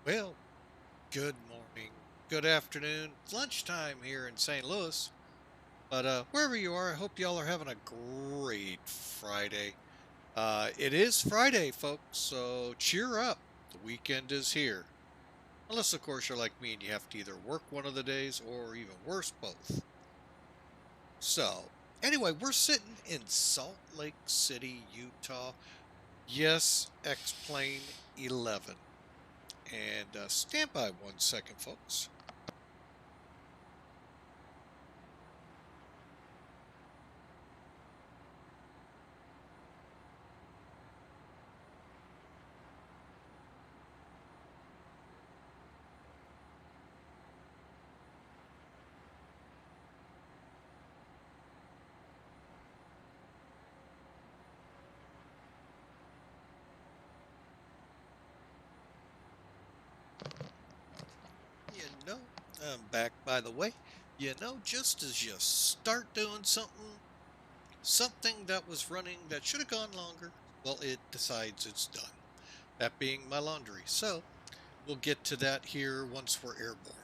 Well, good morning, good afternoon, it's lunchtime here in St. Louis. But wherever you are, I hope y'all are having a great Friday. It is Friday, folks, so cheer up. The weekend is here. Unless, of course, you're like me and you have to either work one of the days or even worse, both. So, anyway, we're sitting in Salt Lake City, Utah. Yes, X-Plane 11. And stand by 1 second, folks. You know, I'm back, by the way. Just as you start doing something that was running that should have gone longer, well, it decides it's done. That being my laundry. So we'll get to that here once we're airborne.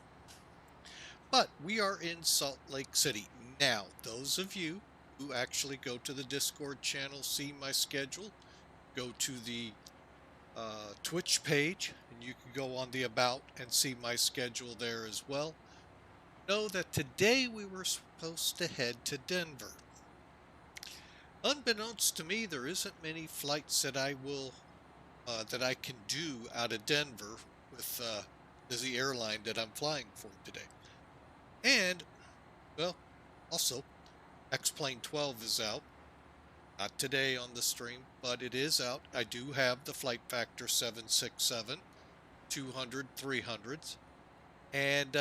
But we are in Salt Lake City. Now, those of you who actually go to the Discord channel, see my schedule, go to the Twitch page, and you can go on the About and see my schedule there as well. Know that today we were supposed to head to Denver. Unbeknownst to me, there isn't many flights that that I can do out of Denver with the airline that I'm flying for today. And well, also X-Plane 12 is out. Not today on the stream, but it is out. I do have the Flight Factor 767, 200, 300s, and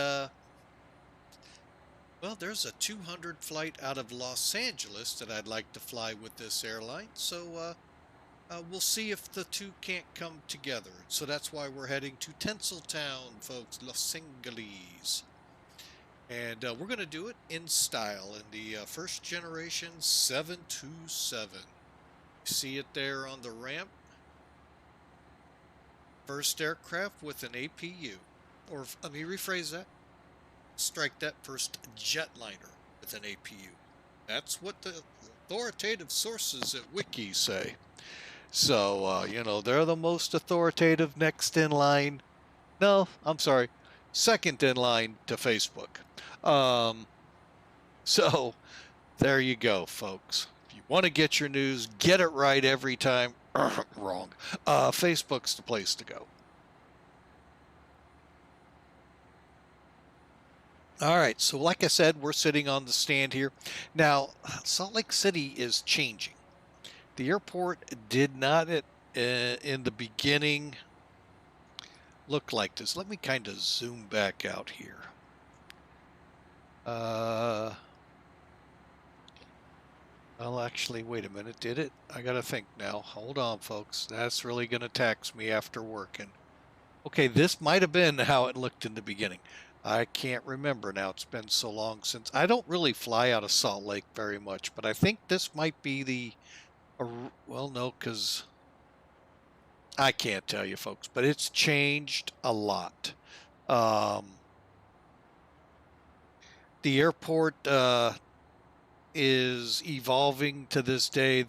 well, there's a 200 flight out of Los Angeles that I'd like to fly with this airline, so we'll see if the two can't come together. So that's why we're heading to Tinseltown, folks, Los Angeles. And we're going to do it in style in the first generation 727. See it there on the ramp? First aircraft with an APU. Or let me rephrase that. Strike that, first jetliner with an APU. That's what the authoritative sources at Wiki say. So, they're the most authoritative next in line. No, I'm sorry. Second in line to Facebook. So, there you go, folks. If you want to get your news, get it right every time. Wrong. Facebook's the place to go. All right, so like I said, we're sitting on the stand here. Now, Salt Lake City is changing. The airport did not in the beginning look like this. Let me kind of zoom back out here. Well, actually, wait a minute. Did it? I got to think now. Hold on, folks. That's really going to tax me after working. Okay, this might have been how it looked in the beginning. I can't remember now. It's been so long since. I don't really fly out of Salt Lake very much, but I think this might be the. Well, no, because I can't tell you, folks, but it's changed a lot. The airport is evolving to this day.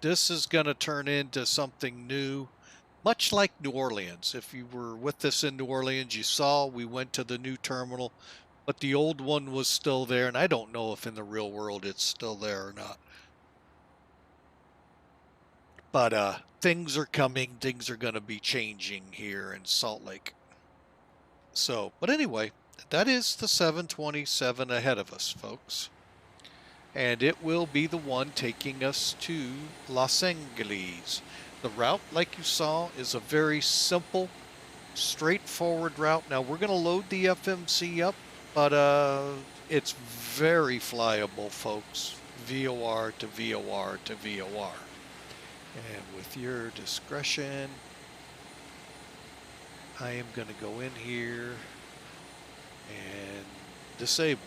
This is going to turn into something new. Much like New Orleans. If you were with us in New Orleans, you saw we went to the new terminal, but the old one was still there, and I don't know if in the real world it's still there or not. But things are coming. Things are going to be changing here in Salt Lake. So, but anyway, that is the 727 ahead of us, folks. And it will be the one taking us to Los Angeles. The route, like you saw, is a very simple, straightforward route. Now, we're going to load the FMC up, but it's very flyable, folks. VOR to VOR to VOR. And with your discretion, I am going to go in here and disable.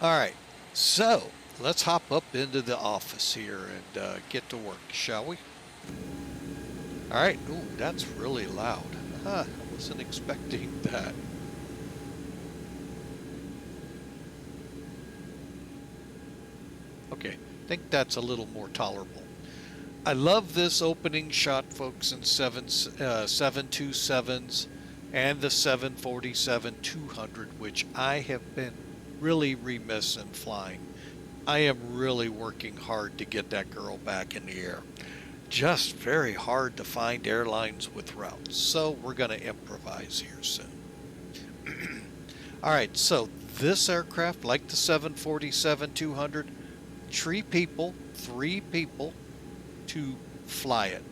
All right, so let's hop up into the office here and get to work, shall we? All right. Ooh, that's really loud. I wasn't expecting that. Okay, I think that's a little more tolerable. I love this opening shot, folks, in 727s and the 747-200, which I have been really remiss in flying. I am really working hard to get that girl back in the air. Just very hard to find airlines with routes, so we're going to improvise here soon. All right, so this aircraft, like the 747-200, three people to fly it.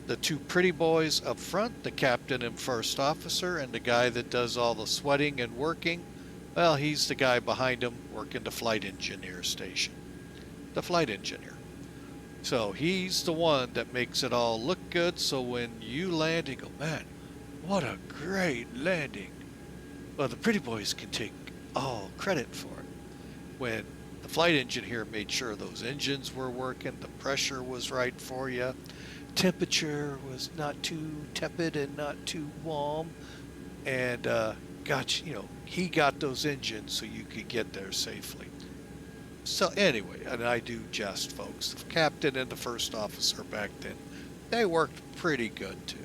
The two pretty boys up front, the captain and first officer, and the guy that does all the sweating and working, well, he's the guy behind him working the flight engineer station. The flight engineer. So he's the one that makes it all look good, so when you land, you go, man, what a great landing. Well, the pretty boys can take all credit for it. When the flight engineer made sure those engines were working, the pressure was right for you, temperature was not too tepid and not too warm, and he got those engines so you could get there safely. So anyway, and I do jest, folks, the captain and the first officer back then, they worked pretty good too.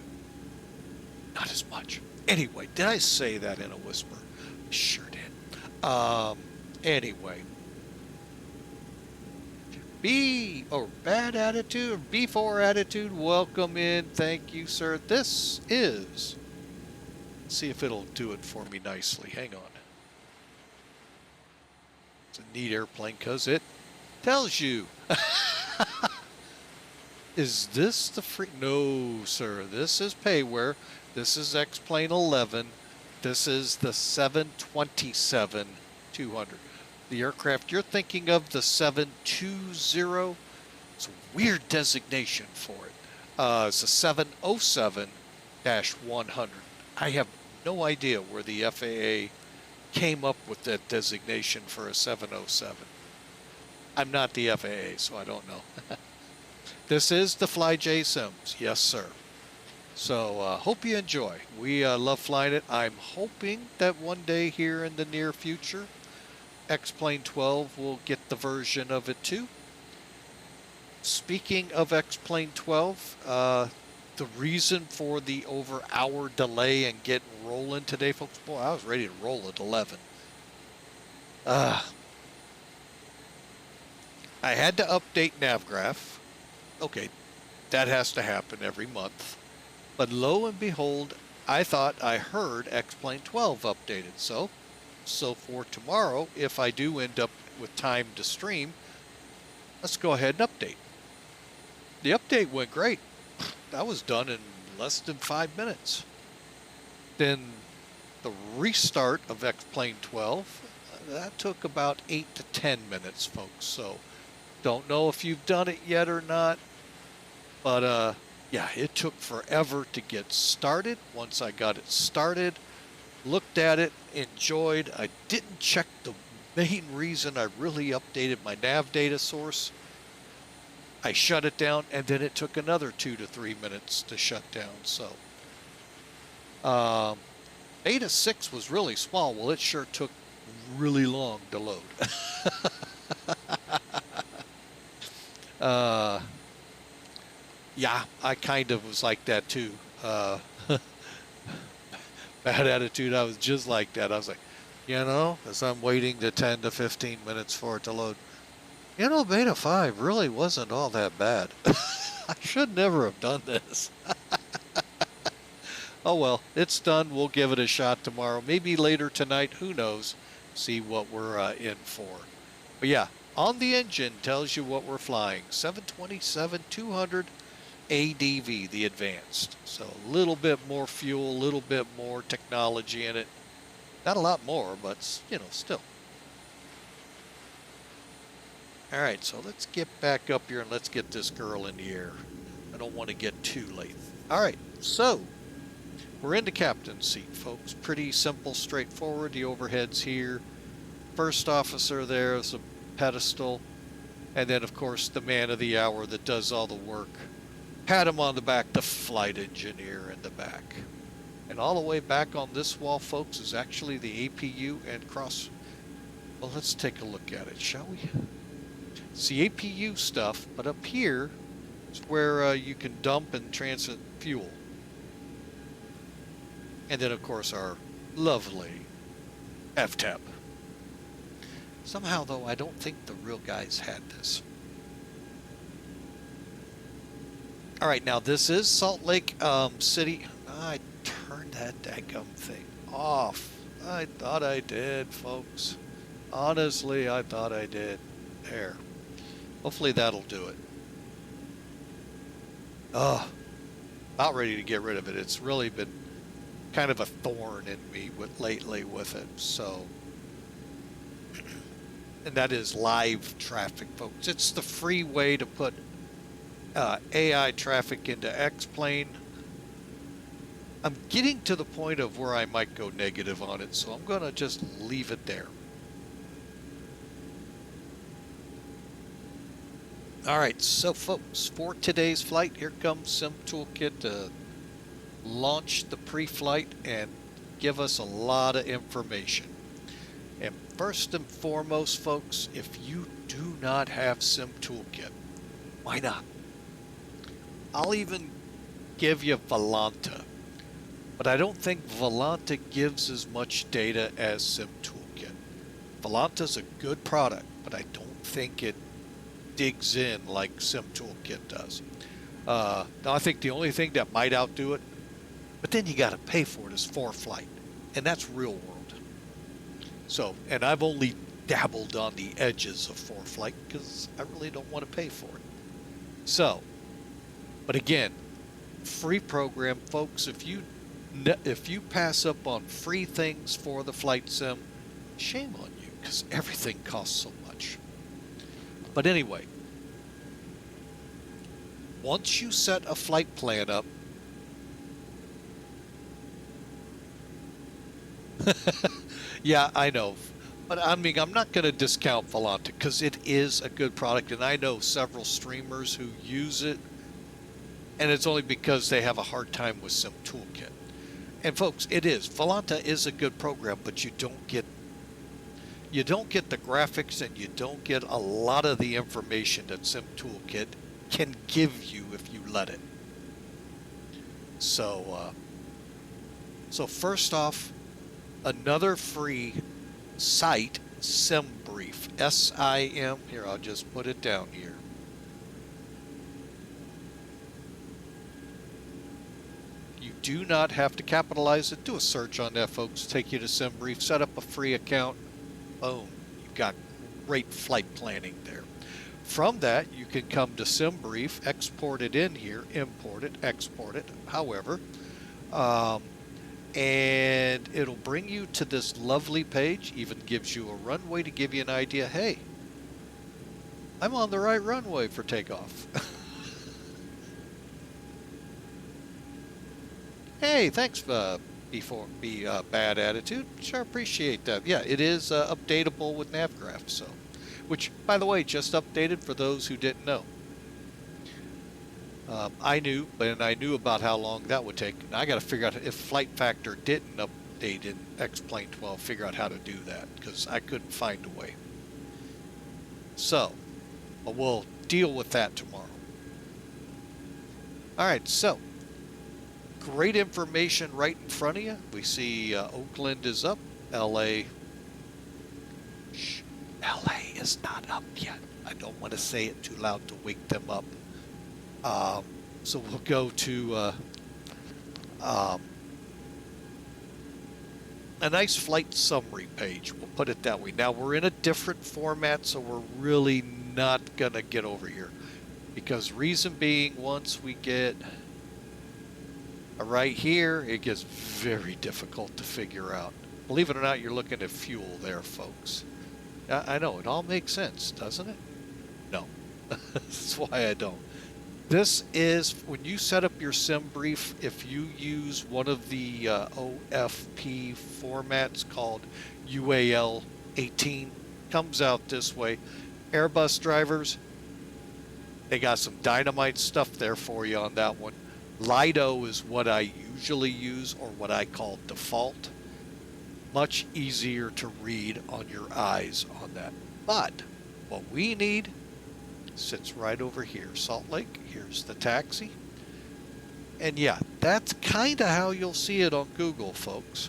Not as much. Anyway, did I say that in a whisper? Sure did. Anyway. Bad attitude, B4 attitude, welcome in, thank you, sir. This is, let's see if it'll do it for me nicely. Hang on. It's a neat airplane because it tells you. Is this the free? No, sir. This is payware. This is XP11. This is the 727-200. The aircraft you're thinking of, the 720, it's a weird designation for it. It's a 707-100. I have no idea where the FAA came up with that designation for a 707. I'm not the FAA, so I don't know. This is the FlyJsims, yes, sir. So hope you enjoy. We love flying it. I'm hoping that one day here in the near future, X-Plane 12 will get the version of it too. Speaking of X-Plane 12, the reason for the over-hour delay and getting rolling today, folks, boy, I was ready to roll at 11. I had to update Navgraph. Okay, that has to happen every month. But lo and behold, I thought I heard X-Plane 12 updated. So for tomorrow, if I do end up with time to stream, let's go ahead and update. The update went great. That was done in less than 5 minutes. Then the restart of X-Plane 12, that took about 8 to 10 minutes, folks. So don't know if you've done it yet or not, but yeah, it took forever to get started. Once I got it started, looked at it, enjoyed. I didn't check the main reason I really updated my nav data source. I shut it down, and then it took another 2 to 3 minutes to shut down. So Beta 6 was really small. Well, it sure took really long to load. Yeah, I kind of was like that too. Bad attitude, I was just like that. I was like, as I'm waiting the 10 to 15 minutes for it to load, Beta 5 really wasn't all that bad. I should never have done this. Oh well, it's done. We'll give it a shot tomorrow. Maybe later tonight, who knows. See what we're in for. But yeah, on the engine tells you what we're flying. 727-200 ADV, the advanced. So a little bit more fuel, a little bit more technology in it. Not a lot more, but, still. All right, so let's get back up here and let's get this girl in the air. I don't want to get too late. All right, so we're in the captain's seat, folks. Pretty simple, straightforward. The overhead's here. First officer there is a pedestal. And then, of course, the man of the hour that does all the work. Pat him on the back, the flight engineer in the back. And all the way back on this wall, folks, is actually the APU and cross. Well, let's take a look at it, shall we? It's the APU stuff, but up here is where you can dump and transfer fuel. And then, of course, our lovely F-tab. Somehow, though, I don't think the real guys had this. All right, now this is Salt Lake City. I turned that daggum thing off. I thought I did, folks. Honestly, I thought I did. There. Hopefully that'll do it. About ready to get rid of it. It's really been kind of a thorn in me lately with it. So, and that is live traffic, folks. It's the free way to put AI traffic into X-plane. I'm getting to the point of where I might go negative on it, so I'm going to just leave it there. All right, so folks, for today's flight, here comes Sim Toolkit to launch the pre-flight and give us a lot of information. And first and foremost, folks, if you do not have Sim Toolkit, why not? I'll even give you Volanta, but I don't think Volanta gives as much data as Sim Toolkit. Volanta's a good product, but I don't think it digs in like Sim Toolkit does. Now I think the only thing that might outdo it, but then you got to pay for it, is FlyJsim, and that's real world. So, and I've only dabbled on the edges of FlyJsim because I really don't want to pay for it. So, but again, free program, folks. If you pass up on free things for the flight sim, shame on you, because everything costs so much. But anyway, once you set a flight plan up, yeah, I know. But I mean, I'm not going to discount Volanta because it is a good product, and I know several streamers who use it, and it's only because they have a hard time with Sim Toolkit. And folks, it is. Volanta is a good program, but you don't get the graphics, and you don't get a lot of the information that Sim Toolkit can give you if you let it. So, so first off, another free site, SimBrief, S-I-M. Here, I'll just put it down here. You do not have to capitalize it. Do a search on that, folks. Take you to SimBrief. Set up a free account. Boom. You've got great flight planning there. From that, you can come to SimBrief, export it in here, import it, export it, however. And it'll bring you to this lovely page, even gives you a runway to give you an idea. Hey, I'm on the right runway for takeoff. Hey, thanks, bad attitude. Sure appreciate that. Yeah, it is updatable with NavGraph, so, which, by the way, just updated for those who didn't know. I knew, and I knew about how long that would take. I got to figure out if Flight Factor didn't update in X-Plane 12, figure out how to do that, because I couldn't find a way. So, we'll deal with that tomorrow. All right, so, great information right in front of you. We see Oakland is up, LA. Shh, LA is not up yet. I don't want to say it too loud to wake them up. So we'll go to a nice flight summary page. We'll put it that way. Now we're in a different format, so we're really not going to get over here. Because reason being, once we get right here, it gets very difficult to figure out. Believe it or not, you're looking at fuel there, folks. I know, it all makes sense, doesn't it? No. That's why I don't. This is, when you set up your SimBrief, if you use one of the OFP formats called UAL 18, comes out this way. Airbus drivers, They got some dynamite stuff there for you on that one. Lido is what I usually use, or what I call default. Much easier to read on your eyes on that. But what we need sits right over here. Salt Lake, here's the taxi. And yeah, that's kind of how you'll see it on Google, folks.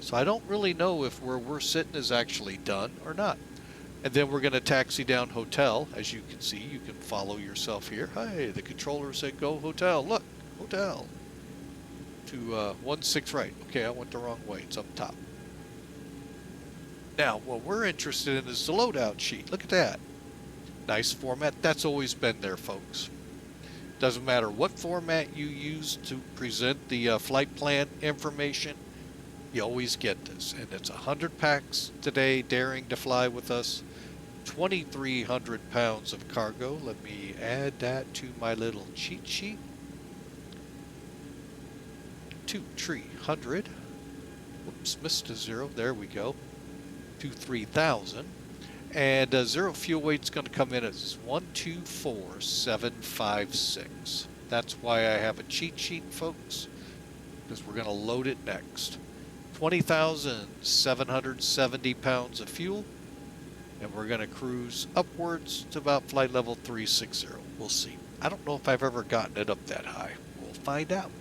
So I don't really know if where we're sitting is actually done or not. And then we're going to taxi down hotel. As you can see, you can follow yourself here. Hey, the controller said go hotel. Look, hotel. To 16 right. Okay, I went the wrong way. It's up top. Now, what we're interested in is the loadout sheet. Look at that. Nice format. That's always been there, folks. Doesn't matter what format you use to present the flight plan information, you always get this. And it's 100 packs today daring to fly with us. 2,300 pounds of cargo. Let me add that to my little cheat sheet. 2,300. Whoops, missed a zero. There we go. 23,000. And zero fuel weight's going to come in as 124,756. That's why I have a cheat sheet, folks, because we're going to load it next. 20,770 pounds of fuel, and we're going to cruise upwards to about flight level 360. We'll see. I don't know if I've ever gotten it up that high. We'll find out.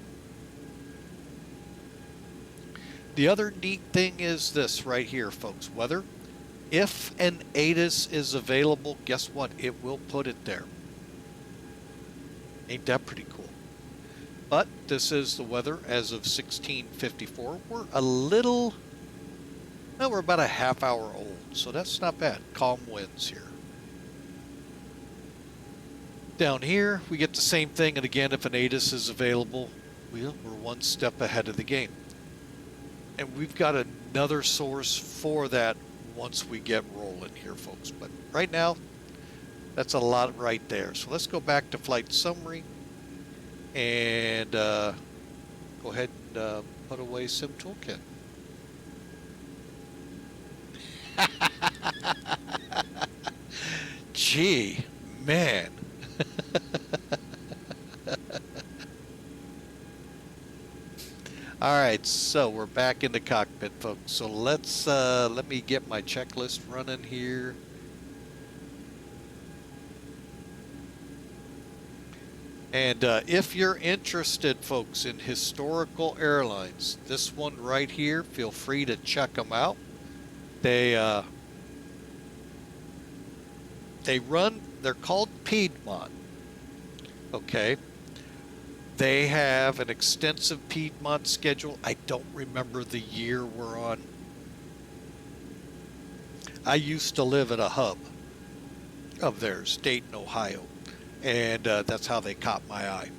The other neat thing is this right here, folks. Weather. If an ATIS is available, guess what? It will put it there. Ain't that pretty cool? But this is the weather as of 16:54. We're a little, well, we're about a half hour old, so that's not bad. Calm winds here. Down here, we get the same thing, and again, if an ATIS is available, we're one step ahead of the game. And we've got another source for that once we get rolling here, folks. But right now, that's a lot right there. So let's go back to flight summary and go ahead and put away Sim Toolkit. Gee, man. All right, so we're back in the cockpit, folks. So let's let me get my checklist running here. And if you're interested, folks, in historical airlines, this one right here, feel free to check them out. They run, they're called Piedmont. Okay. They have an extensive Piedmont schedule. I don't remember the year we're on. I used to live at a hub of theirs, Dayton, Ohio, and that's how they caught my eye.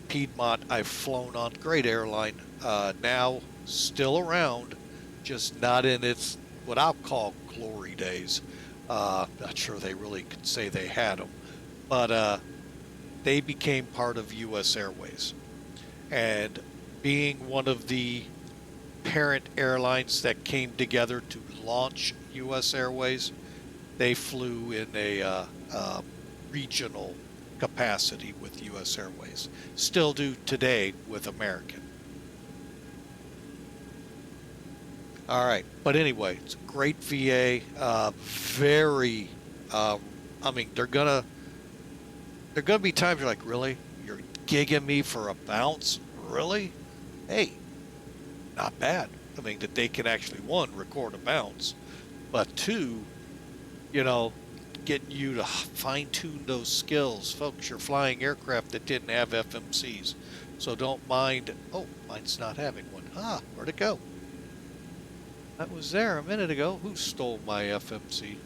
Piedmont, I've flown on, great airline, now still around, just not in its, what I'll call glory days. Not sure they really could say they had them, but they became part of U.S. Airways. And being one of the parent airlines that came together to launch U.S. Airways, they flew in a regional capacity with U.S. Airways. Still do today with American. All right, but anyway, it's a great VA. Very, I mean, they're gonna be times you're like, really? You're gigging me for a bounce? Really? Hey, not bad. I mean, that they can actually, one, record a bounce, but two, you know, getting you to fine-tune those skills. Folks, you're flying aircraft that didn't have FMCs, so don't mind. Oh, mine's not having one. Ah, where'd it go? That was there a minute ago. Who stole my FMC?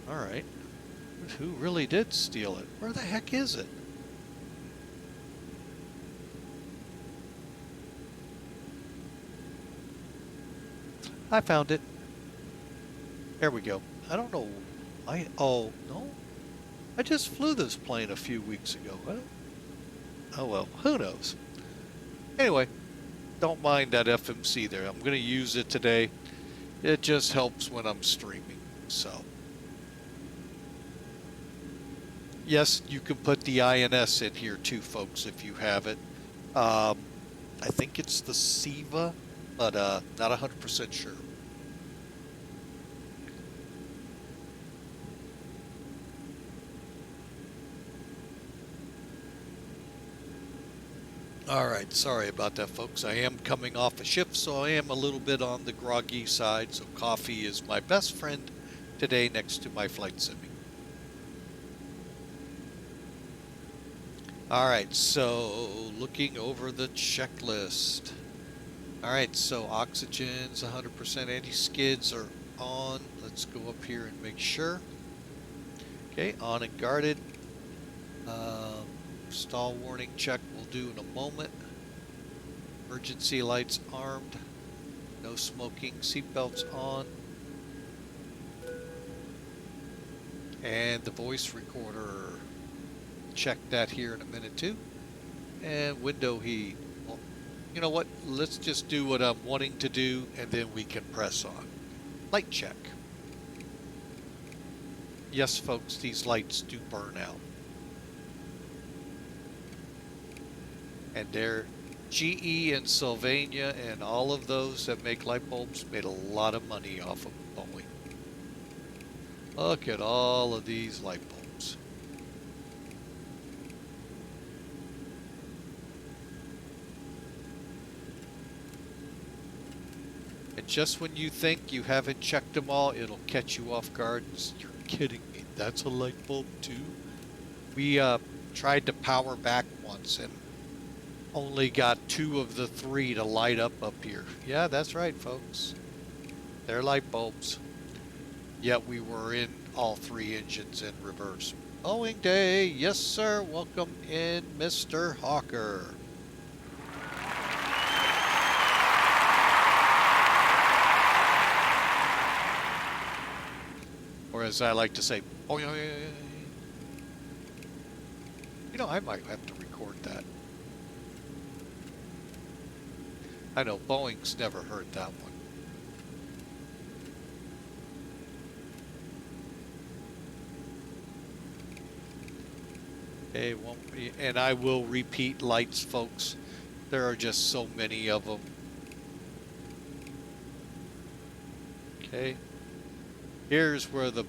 All right. Who really did steal it? Where the heck is it? I found it. There we go. I don't know. Oh, no. I just flew this plane a few weeks ago. Oh well, who knows? Anyway, don't mind that FMC there. I'm going to use it today. It just helps when I'm streaming. So, yes, you can put the INS in here too, folks, if you have it. I think it's the SIVA, but not 100% sure. All right, sorry about that, folks. I am coming off a shift, so I am a little bit on the groggy side, so coffee is my best friend today next to my flight simming. All right, so looking over the checklist. All right, so oxygen's 100%, anti-skids are on. Let's go up here and make sure. Okay, on and guarded. Stall warning check we'll do in a moment. Emergency lights armed. No smoking. Seatbelts on. And the voice recorder. Check that here in a minute too. And window heat. Well, you know what? Let's just do what I'm wanting to do and then we can press on. Light check. Yes, folks, these lights do burn out. And they're GE and Sylvania and all of those that make light bulbs made a lot of money off of Boeing. Look at all of these light bulbs. And just when you think you haven't checked them all, it'll catch you off guard. You're kidding me. That's a light bulb too? We tried to power back once and only got 2 of the 3 to light up here. Yeah, that's right, folks. They're light bulbs. Yet we were in all 3 engines in reverse. Boeing Day, yes sir. Welcome in, Mr. Hawker. Or as I like to say, boing. You know, I might have to record that. I know Boeing's never heard that one. Okay, and I will repeat lights, folks. There are just so many of them. Okay. Here's where the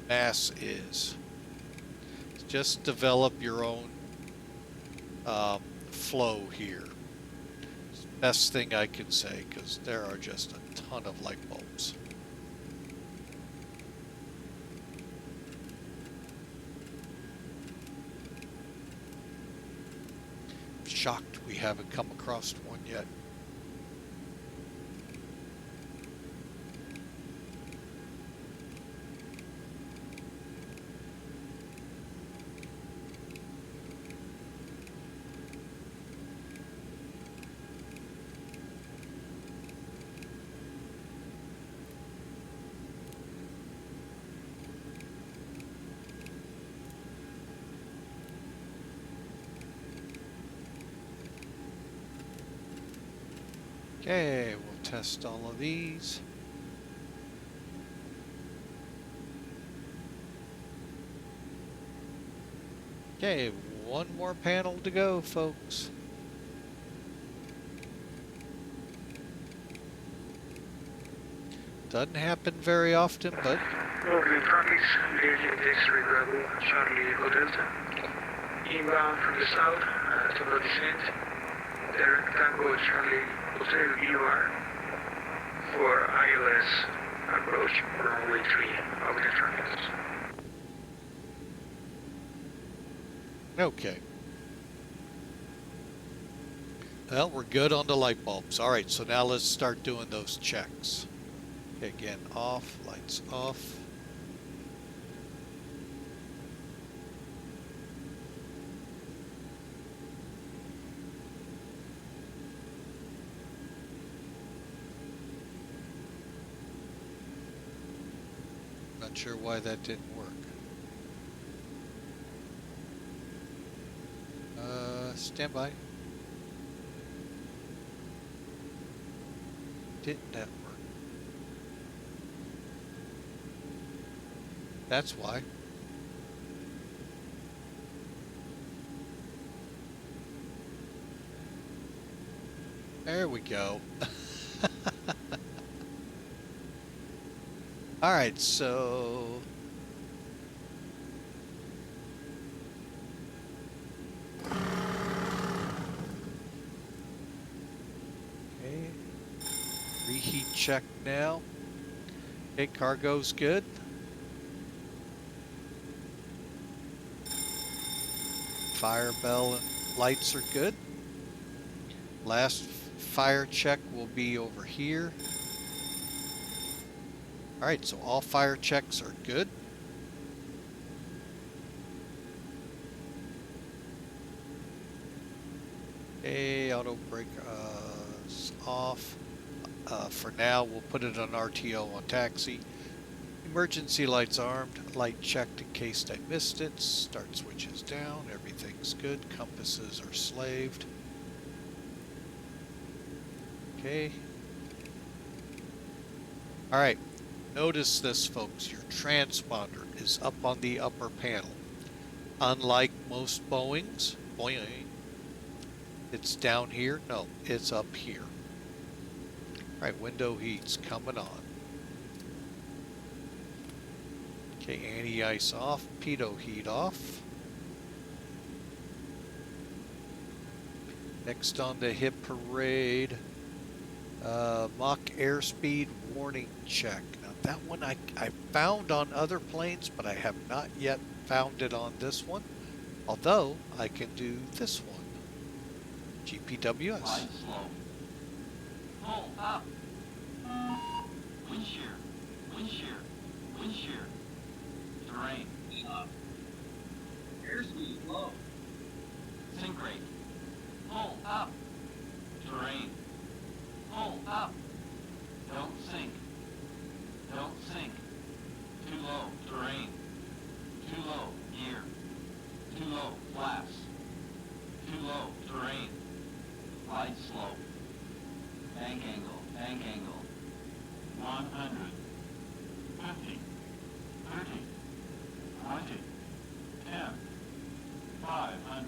mass is. Just develop your own flow here. It's the best thing I can say, because there are just a ton of light bulbs. I'm shocked we haven't come across one yet. Okay, we'll test all of these. Okay, one more panel to go, folks. Doesn't happen very often, but... Lovely traffic, Lily Dexter Bravo, Charlie Echo Delta. Inbound from the south, to the descent. Direct Tango Charlie Hotel EUR for ILS approach runway 3 of the traffic. Okay. Well, we're good on the light bulbs. All right, so now let's start doing those checks. Okay, again, off, lights off. Not sure why that didn't work. Stand by. didn't that work? That's why. There we go. All right, so okay, reheat check now. Okay, cargo's good. Fire bell and lights are good. Last fire check will be over here. All right, so all fire checks are good. Okay, auto brake is off. For now, we'll put it on RTO on taxi. Emergency lights armed. Light checked in case I missed it. Start switches down. Everything's good. Compasses are slaved. Okay. All right. Notice this, folks. Your transponder is up on the upper panel. Unlike most Boeings, it's down here. No, it's up here. All right, window heat's coming on. Okay, anti-ice off, pitot heat off. Next on the hip parade, Mach airspeed warning check. Now that one I found on other planes, but I have not yet found it on this one. Although I can do this one. GPWS. Light slow. Pull up. Wind shear. Wind shear. Wind shear. Terrain. Up. Airspeed low. Sink rate. Pull up. Terrain. Pull up. Don't sink. Don't sink. Too low. Terrain. Too low. Gear. Too low. Flaps. Too low. Terrain. Light slow. Bank angle. Bank angle. 100. 50. 30. 20. 10. 500.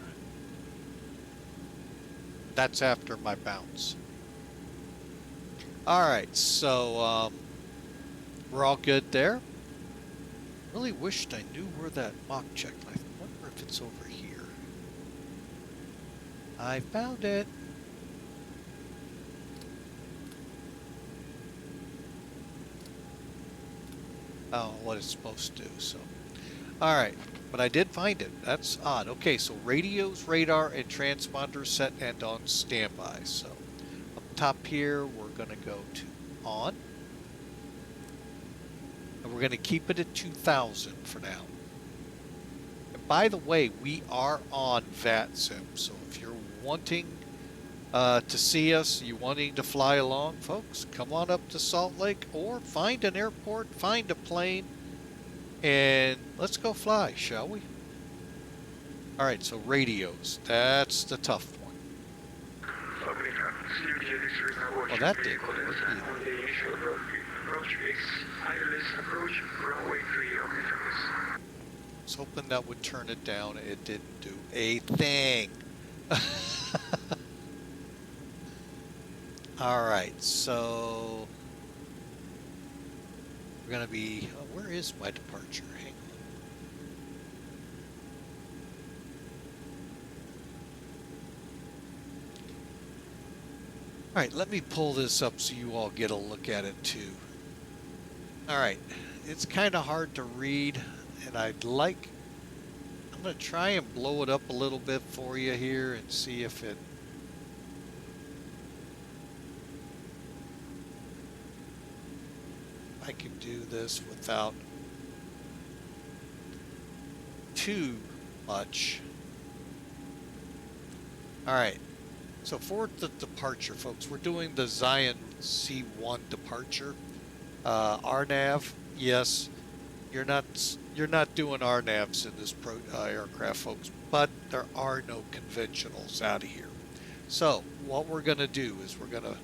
That's after my bounce. All right, so we're all good there. Really wished I knew where that Mach check. I wonder if it's over here. I found it. Oh, what it's supposed to do. So, all right, but I did find it. That's odd. Okay, so radios, radar, and transponders set and on standby. So up top here, we're going to go to on. And we're going to keep it at 2000 for now. And by the way, we are on VATSIM. So if you're wanting to see us, you wanting to fly along, folks, come on up to Salt Lake or find an airport, find a plane, and let's go fly, shall we? All right, so radios, that's the tough one. Well, that did. On the initial approach base, ILS approach runway 3 on I was hoping that would turn it down. It didn't do a thing. All right, so we're going to be, where is my departure? Hang on. All right, let me pull this up so you all get a look at it too. All right, it's kind of hard to read, and I'm going to try and blow it up a little bit for you here and see if it, I can do this without too much. All right, so for the departure, folks, we're doing the Zion C1 departure. RNAV, yes, you're not doing RNAVs in this aircraft, folks, but there are no conventionals out of here. So what we're going to do is we're going to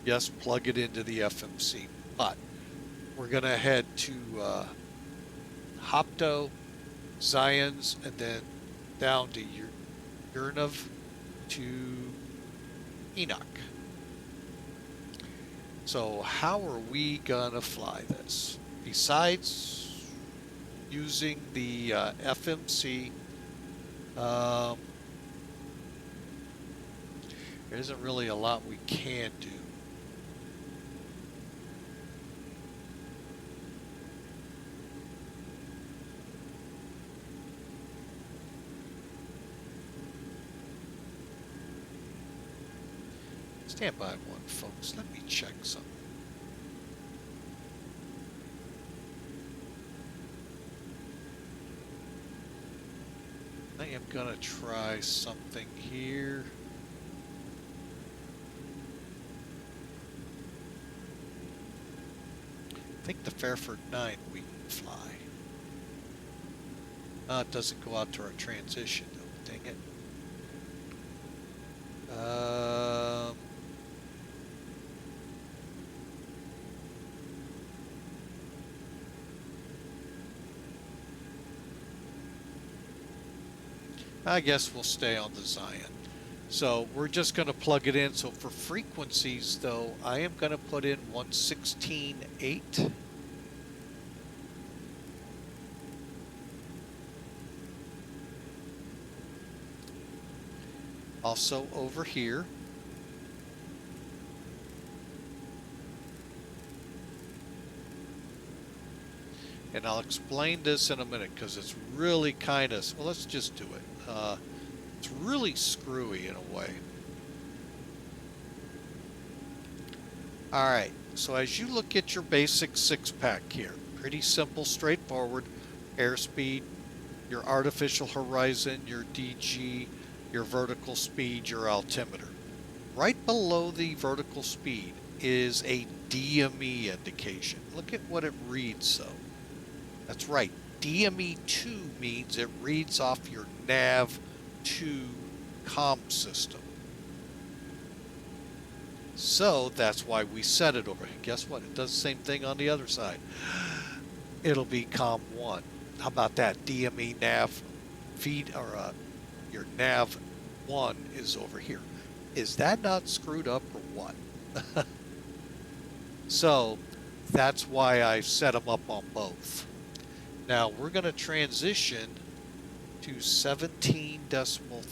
yes, plug it into the FMC. But we're going to head to Hopto, Zions, and then down to Yernov to Enoch. So how are we going to fly this? Besides using the FMC, there isn't really a lot we can do. Stand by one, folks. Let me check something. I am going to try something here. I think the Fairford 9 we can fly. It doesn't go out to our transition, though. Dang it. I guess we'll stay on the Zion. So we're just going to plug it in. So for frequencies, though, I am going to put in 116.8. Also over here, and I'll explain this in a minute because it's really kind of, well, let's just do it. It's really screwy in a way. All right, so as you look at your basic six-pack here, pretty simple, straightforward, airspeed, your artificial horizon, your DG, your vertical speed, your altimeter. Right below the vertical speed is a DME indication. Look at what it reads, though. That's right. DME2 means it reads off your NAV2 comm system. So that's why we set it over here. Guess what? It does the same thing on the other side. It'll be COM 1. How about that? DME nav feed, or your nav 1 is over here. Is that not screwed up or what? So that's why I set them up on both. Now we're going to transition to 17.3.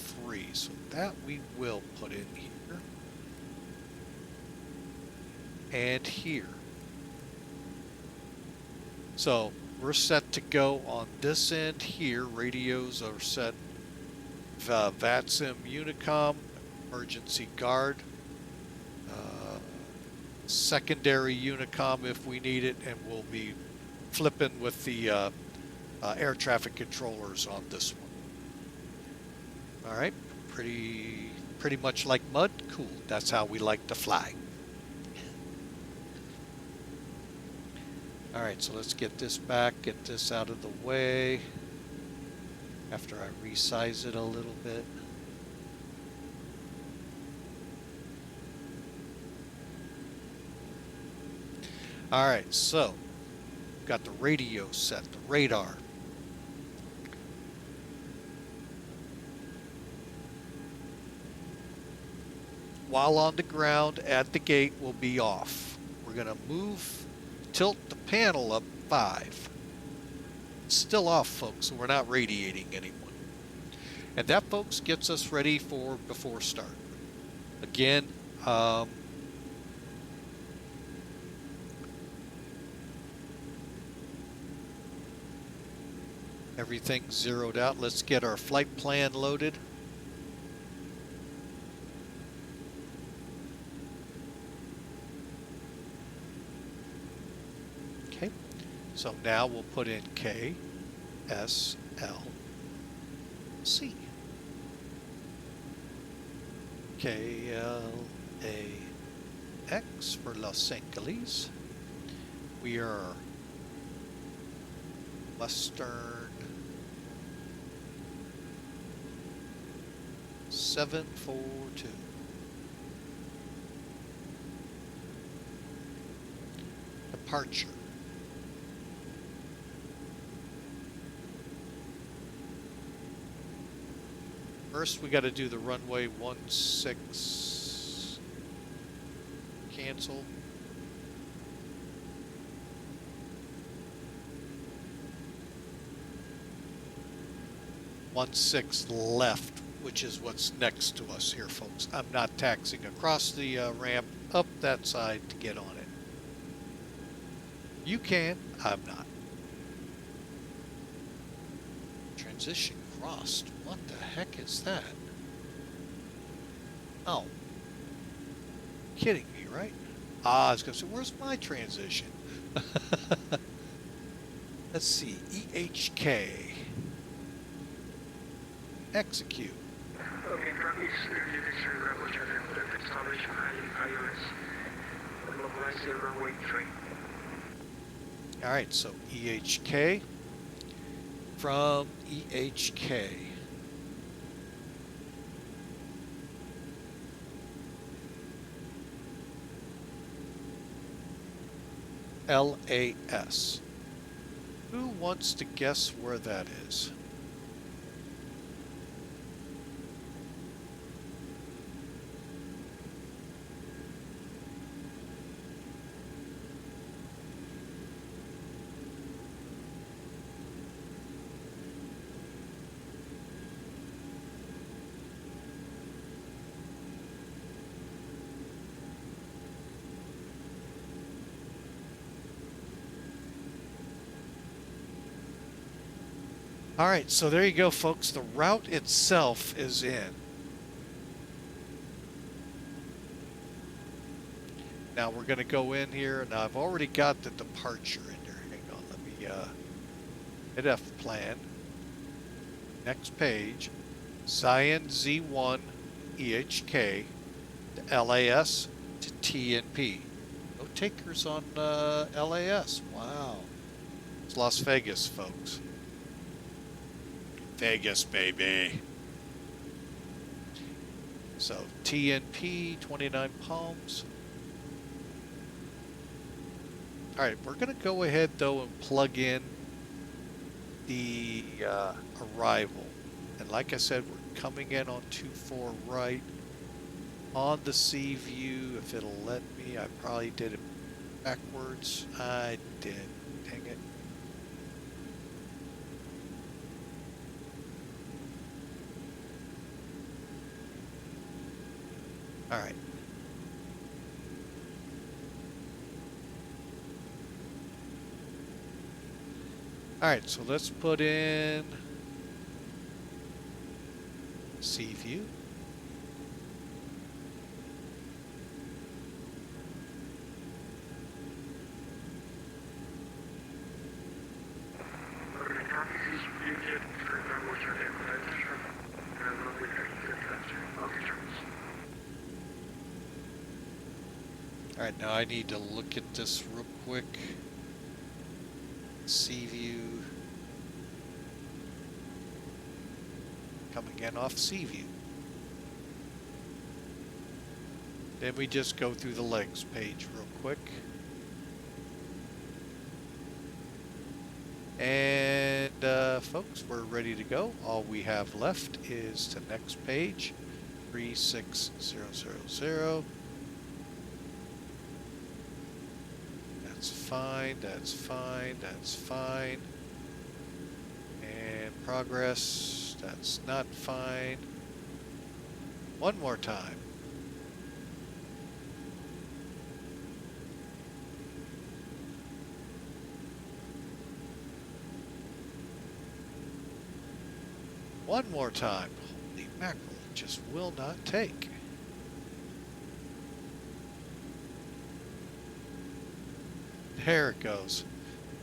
So that we will put in here and here. So we're set to go on this end here. Radios are set. VATSIM Unicom, emergency guard, secondary Unicom if we need it, and we'll be flipping with the air traffic controllers on this one. All right, pretty much like mud. Cool. That's how we like to fly. All right, so let's get this back, get this out of the way after I resize it a little bit. All right, so got the radio set, the radar. While on the ground at the gate will be off. We're going to tilt the panel up 5. It's still off, folks, so we're not radiating anyone. And that, folks, gets us ready for before start. Again, everything's zeroed out. Let's get our flight plan loaded. Okay, so now we'll put in KSLC. KLAX for Los Angeles. We are Western 742. departure. First, we got to do the runway 16 cancel. One six left, which is what's next to us here, folks. I'm not taxiing across the ramp up that side to get on it. You can, I'm not. Transition crossed. What the heck is that? Oh. Kidding me, right? I was going to say, where's my transition? Let's see. EHK. Execute. Okay, traffic is Bravo Charlie Hotel, establish IOS. Localize the runway 3. All right, so EHK. From EHK. LAS. Who wants to guess where that is? All right, so there you go, folks. The route itself is in. Now we're going to go in here. Now I've already got the departure in there. Hang on, let me hit F plan. Next page. Cyan Z1 EHK to LAS to TNP. No takers on LAS. Wow. It's Las Vegas, folks. Vegas, baby. So TNP, 29 Palms. All right, we're going to go ahead, though, and plug in the arrival. And like I said, we're coming in on 24 right on the sea view. If it'll let me, I probably did it backwards. I did. Dang it. All right. All right, so let's put in sea view. All right, now I need to look at this real quick. Sea view. Coming in off sea view. Then we just go through the legs page real quick. And folks, we're ready to go. All we have left is the next page, 36000. That's fine, that's fine, that's fine. And progress, that's not fine. One more time. One more time. Holy mackerel, it just will not take. There it goes.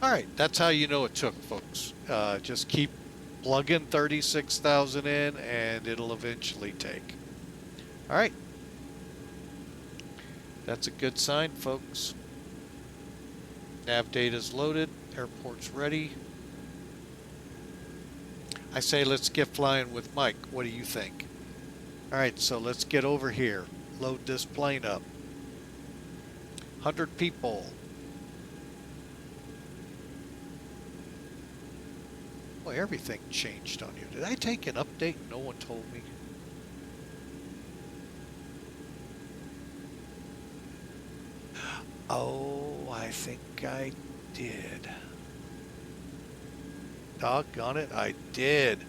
All right, that's how you know it took, folks. Just keep plugging 36,000 in and it'll eventually take. All right. That's a good sign, folks. Nav data's loaded. Airport's ready. I say let's get flying with Mike. What do you think? All right, so let's get over here. Load this plane up. 100 people. Boy, everything changed on you. Did I take an update and no one told me? Oh, I think I did. Doggone it, I did.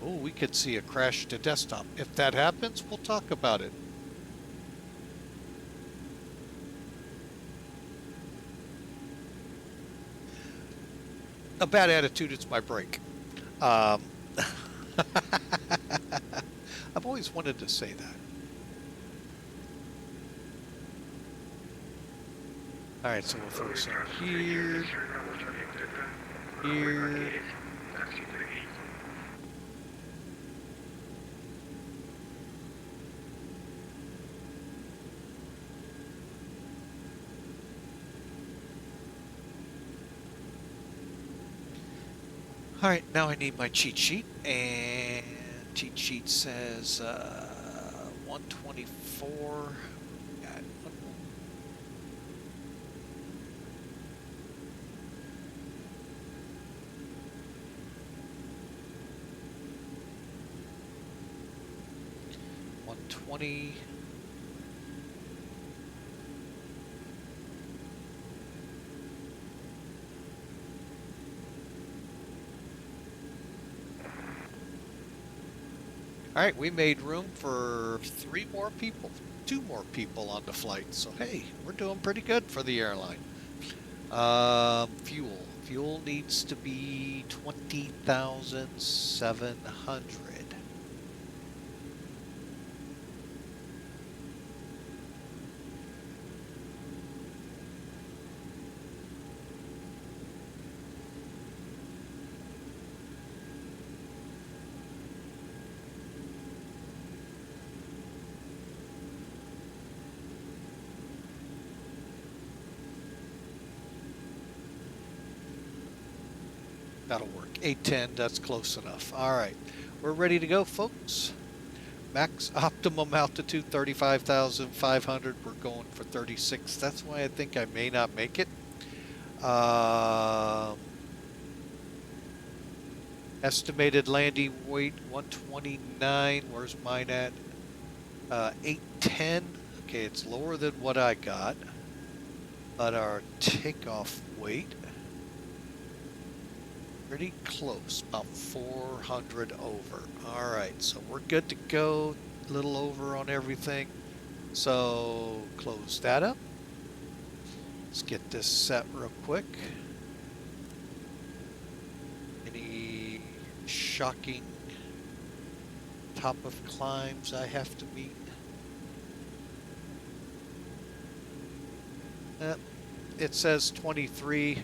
Oh, we could see a crash to desktop. If that happens, we'll talk about it. A bad attitude is my break. I've always wanted to say that. All right, so we'll throw some here, here. All right, now I need my cheat sheet, and cheat sheet says 124. Got one more. $120. All right, we made room for 3 more people, 2 more people on the flight. So, hey, we're doing pretty good for the airline. Fuel. Fuel needs to be 20,700. That'll work. 810, that's close enough. All right, we're ready to go, folks. Max optimum altitude 35,500. We're going for 36. That's why I think I may not make it. Estimated landing weight 129. Where's mine at? 810. Okay, it's lower than what I got. But our takeoff weight, pretty close, about 400 over. All right, so we're good to go. A little over on everything. So close that up. Let's get this set real quick. Any shocking top of climbs I have to meet? It says 23.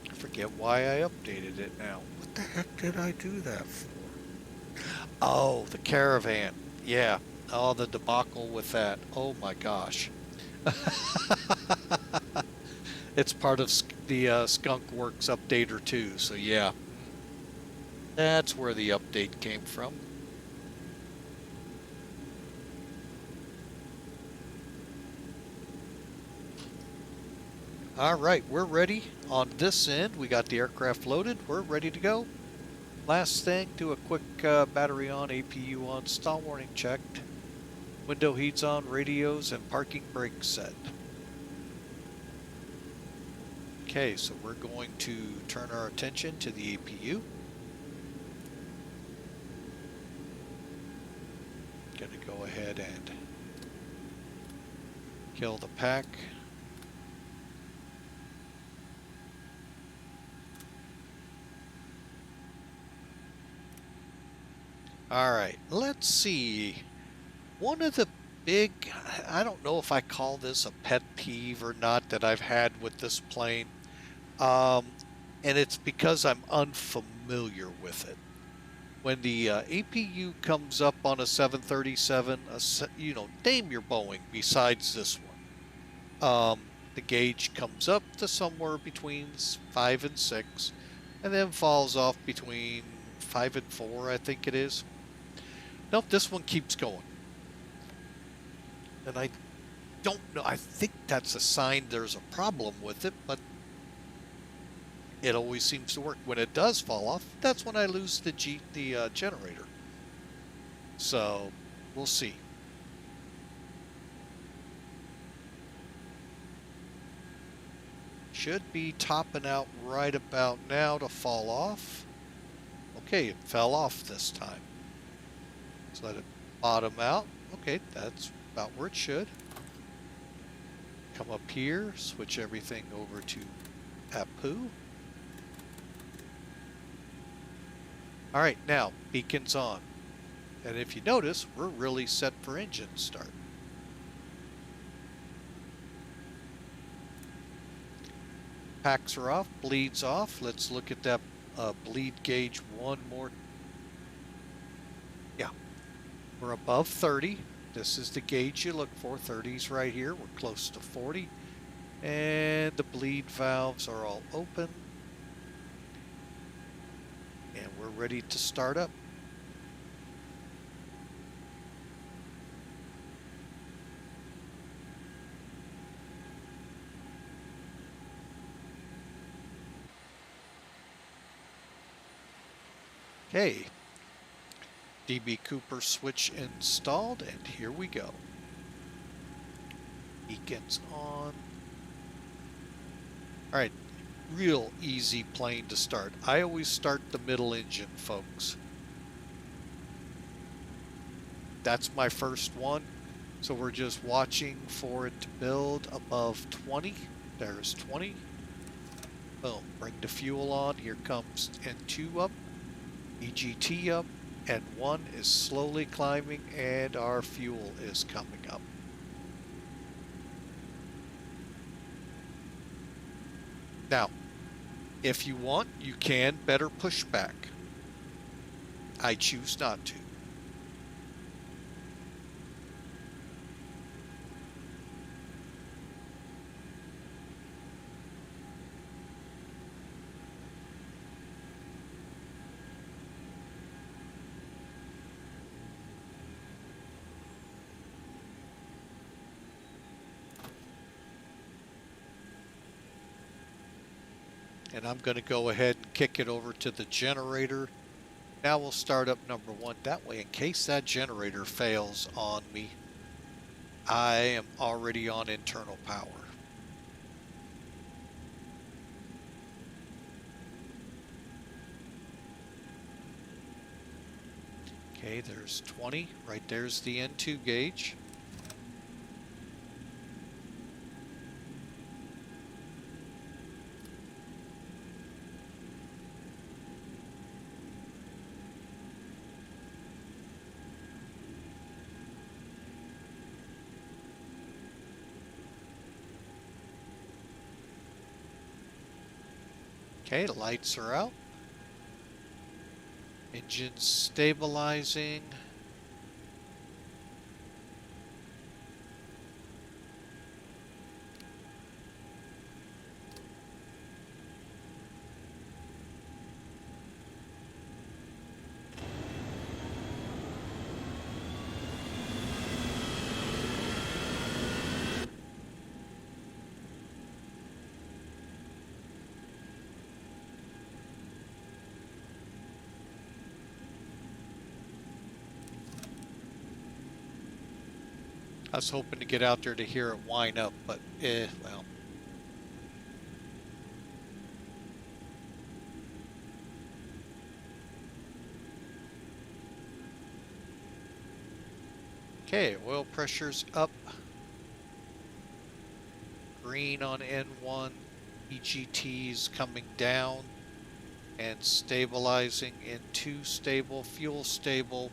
I forget why I updated it now. What the heck did I do that for? Oh, the caravan. Yeah. Oh, the debacle with that. Oh my gosh. It's part of the Skunk Works updater too, so yeah. That's where the update came from. All right, we're ready. On this end, we got the aircraft loaded. We're ready to go. Last thing, do a quick battery on, APU on, stall warning checked. Window heats on, radios, and parking brakes set. Okay, so we're going to turn our attention to the APU. Gonna go ahead and kill the pack. All right, let's see. One of the big, I don't know if I call this a pet peeve or not, that I've had with this plane. And it's because I'm unfamiliar with it. When the APU comes up on a 737, you know, name your Boeing besides this one. The gauge comes up to somewhere between 5 and 6, and then falls off between 5 and 4, I think it is. Nope, this one keeps going. And I don't know, I think that's a sign there's a problem with it, but it always seems to work. When it does fall off, that's when I lose the generator. So, we'll see. Should be topping out right about now to fall off. Okay, it fell off this time. Let's let it bottom out. Okay, that's about where it should. Come up here, switch everything over to Apu. All right, now beacon's on. And if you notice, we're really set for engine start. Packs are off, bleeds off. Let's look at that bleed gauge one more. Yeah, we're above 30. This is the gauge you look for. 30's right here. We're close to 40. And the bleed valves are all open. And we're ready to start up. Okay, DB Cooper switch installed, and here we go. Beacons on. All right, real easy plane to start. I always start the middle engine, folks. That's my first one. So we're just watching for it to build above 20. There's 20. Boom, bring the fuel on. Here comes N2 up. EGT up, and 1 is slowly climbing, and our fuel is coming up. Now, if you want, you can better push back. I choose not to. And I'm going to go ahead and kick it over to the generator. Now we'll start up number 1. That way, in case that generator fails on me, I am already on internal power. Okay, there's 20. Right there's the N2 gauge. Okay, the lights are out. Engine stabilizing. I was hoping to get out there to hear it whine up, but well. Okay, oil pressure's up. Green on N1. EGT's coming down and stabilizing. N2 stable, fuel stable.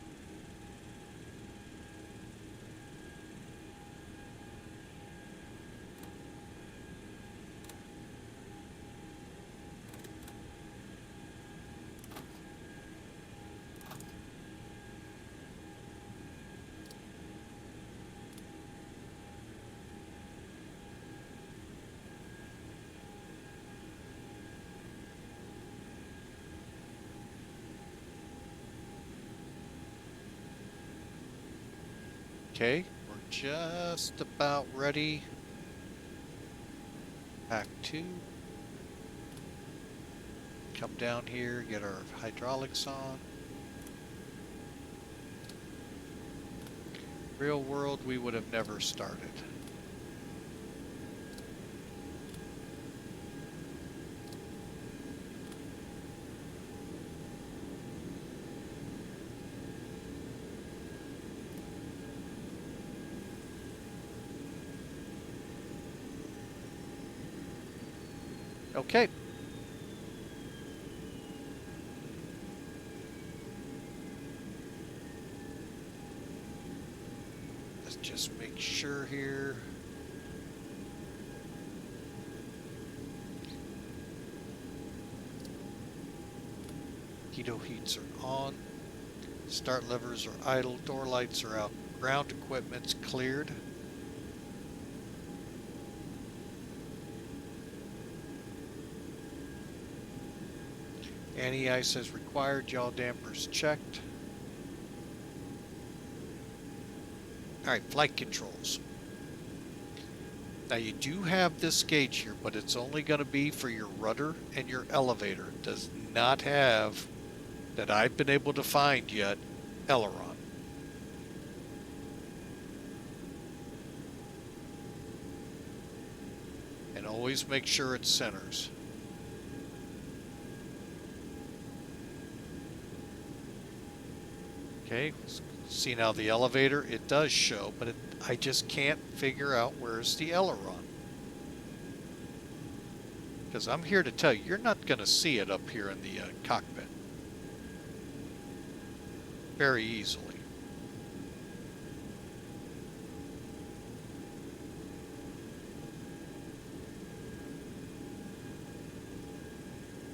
Okay, we're just about ready. Back 2. Come down here, get our hydraulics on. Real world, we would have never started. Okay. Let's just make sure here. Heato heats are on. Start levers are idle. Door lights are out. Ground equipment's cleared. Anti-ice as required. Yaw dampers checked. Alright, flight controls. Now you do have this gauge here, but it's only going to be for your rudder and your elevator. It does not have, that I've been able to find yet, aileron. And always make sure it centers. Okay, see now the elevator, it does show, but I just can't figure out where's the aileron. Because I'm here to tell you, you're not going to see it up here in the cockpit. Very easily.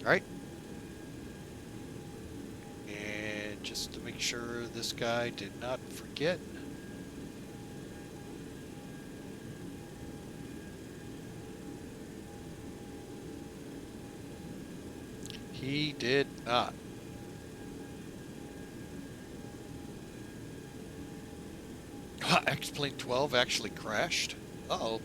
Alright. And just to make sure this guy did not forget. He did not. X-Plane 12 actually crashed. Uh-oh.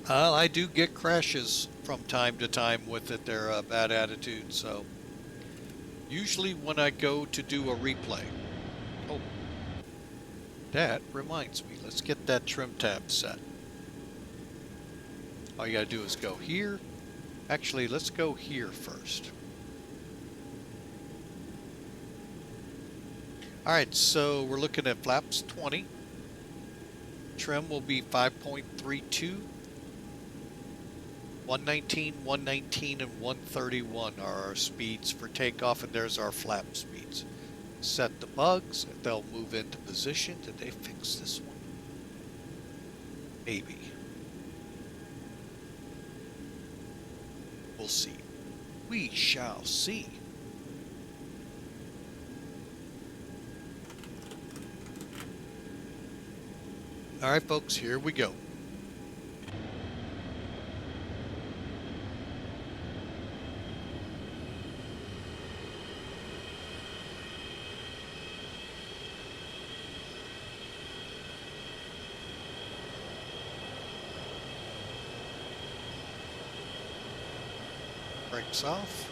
I do get crashes from time to time with it. They're a bad attitude, so usually when I go to do a replay. Oh, that reminds me. Let's get that trim tab set. All you gotta do is go here. Actually, let's go here first. Alright, so we're looking at flaps 20. Trim will be 5.32. 119, 119, and 131 are our speeds for takeoff, and there's our flap speeds. Set the bugs, they'll move into position. Did they fix this one? Maybe. We'll see. We shall see. All right, folks, here we go. Brakes off.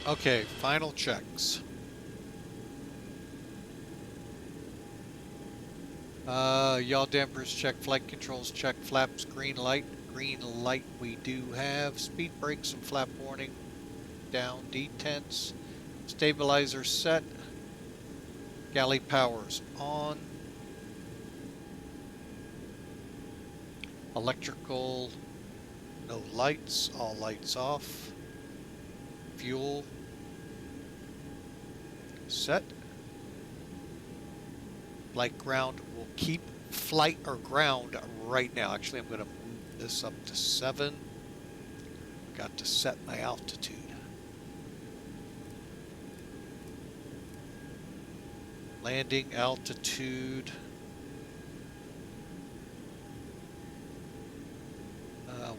Okay, final checks. Yaw dampers check, flight controls check, flaps green light. Green light we do have. Speed brakes and flap warning down, detents. Stabilizer set. Galley powers on. Electrical, no lights, all lights off. Fuel set. Flight ground will keep flight or ground right now. Actually, I'm going to move this up to 7. Got to set my altitude. Landing altitude.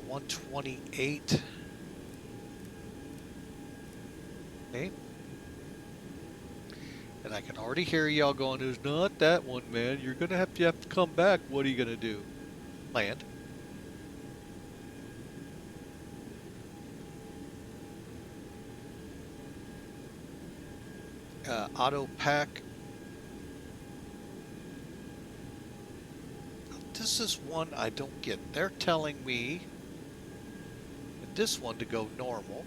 128. Okay. And I can already hear y'all going, "There's not that one, man. You're going to have to come back. What are you going to do?" Land. Auto pack. This is one I don't get. They're telling me that this one to go normal.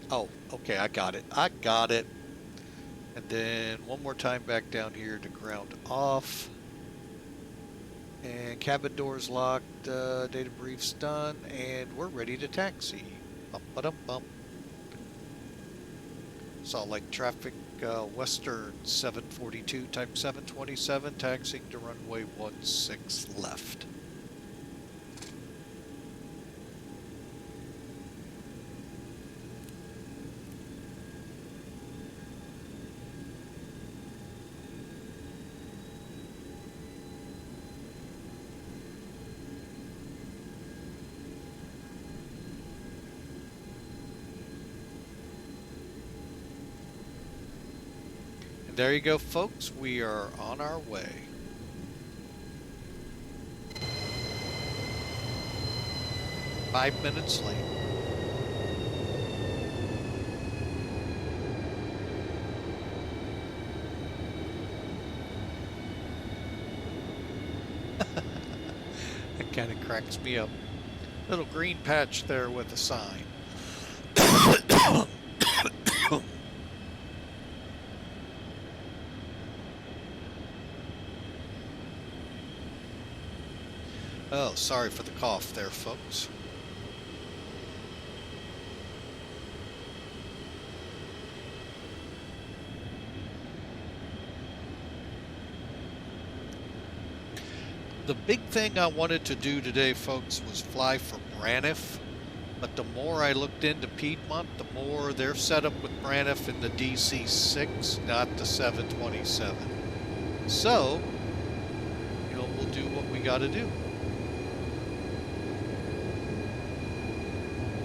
Oh, okay, I got it. I got it. And then one more time back down here to ground off. And cabin doors locked, data brief's done, and we're ready to taxi. Bump-ba-dum-bump. Salt Lake traffic, Western 742 type 727, taxiing to runway 16 left. There you go, folks. We are on our way. Five minutes late. That kind of cracks me up. Little green patch there with a sign. Oh, sorry for the cough there, folks. The big thing I wanted to do today, folks, was fly for Braniff. But the more I looked into Piedmont, the more they're set up with Braniff in the DC-6, not the 727. So, you know, we'll do what we got to do.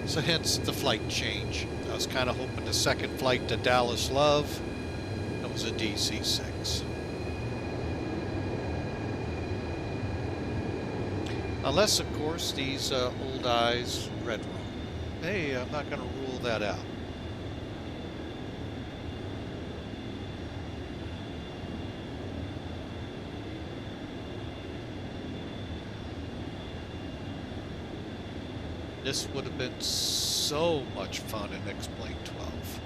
So hence the flight change. I was kind of hoping the second flight to Dallas Love, that was a DC-6. Unless, of course, these old eyes read wrong. Hey, I'm not going to rule that out. This would have been so much fun in X-Plane 12.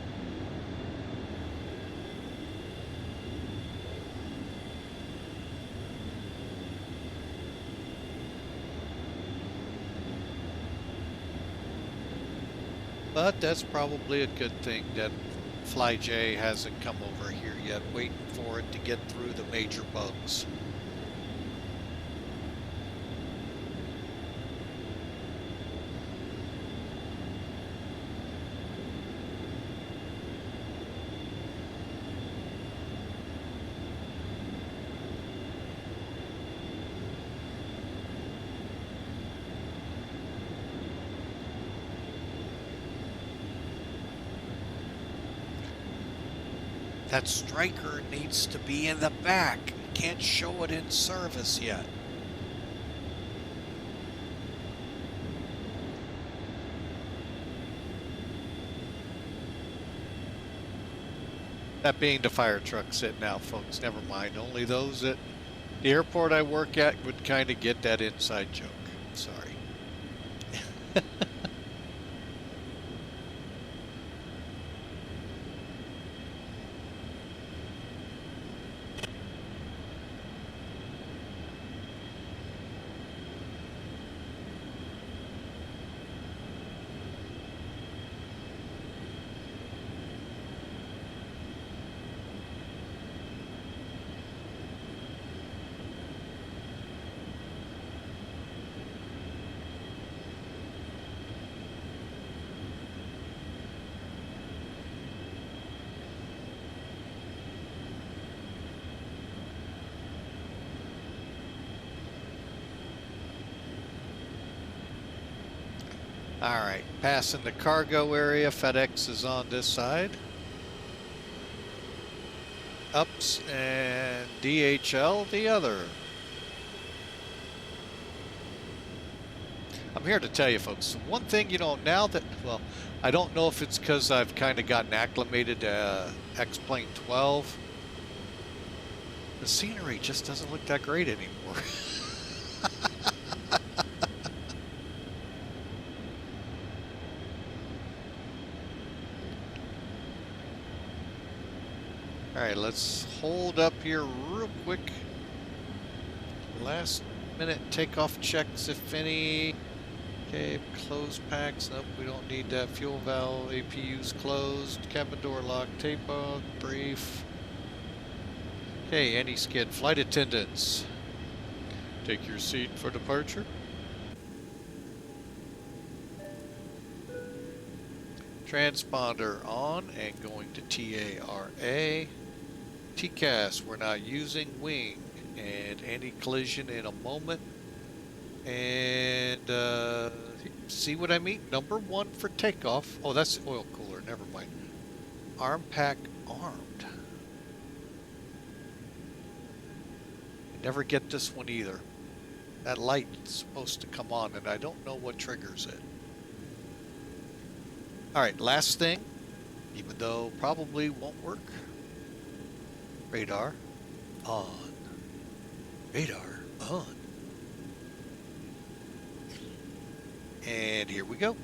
But that's probably a good thing that FlyJ hasn't come over here yet, waiting for it to get through the major bugs. That striker needs to be in the back. Can't show it in service yet. That being the fire truck sitting out, folks. Never mind. Only those at the airport I work at would kind of get that inside joke. Sorry. All right, passing the cargo area. FedEx is on this side. Ups and DHL the other. I'm here to tell you, folks, one thing, you know, now that, well, I don't know if it's because I've kind of gotten acclimated to X-Plane 12. The scenery just doesn't look that great anymore. All right, let's hold up here real quick. Last minute takeoff checks, if any. Okay, closed packs. Nope, we don't need that. Fuel valve, APU's closed. Cabin door lock, tape off, brief. Okay, anti-skid. Flight attendants, take your seat for departure. Transponder on and going to TARA. TCAS, we're not using wing, and anti-collision in a moment. And see what I mean? Number 1 for takeoff. Oh, that's the oil cooler. Never mind. Arm pack armed. I never get this one either. That light is supposed to come on, and I don't know what triggers it. All right, last thing, even though probably won't work. Radar on. Radar on. And here we go.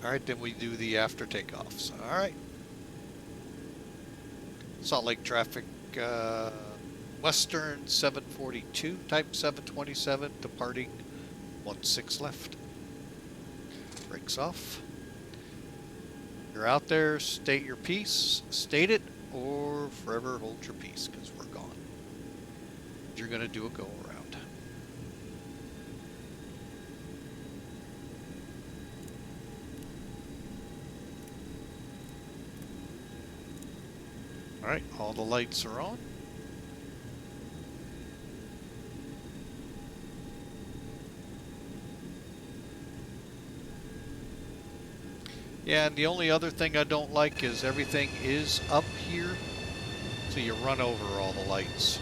All right, then we do the after takeoffs. All right. Salt Lake traffic, Western 742, type 727, departing 16 left. Brakes off. You're out there, state your piece, state it, or forever hold your peace, because we're gone. You're going to do a go around. All right, all the lights are on. Yeah, and the only other thing I don't like is everything is up here, so you run over all the lights.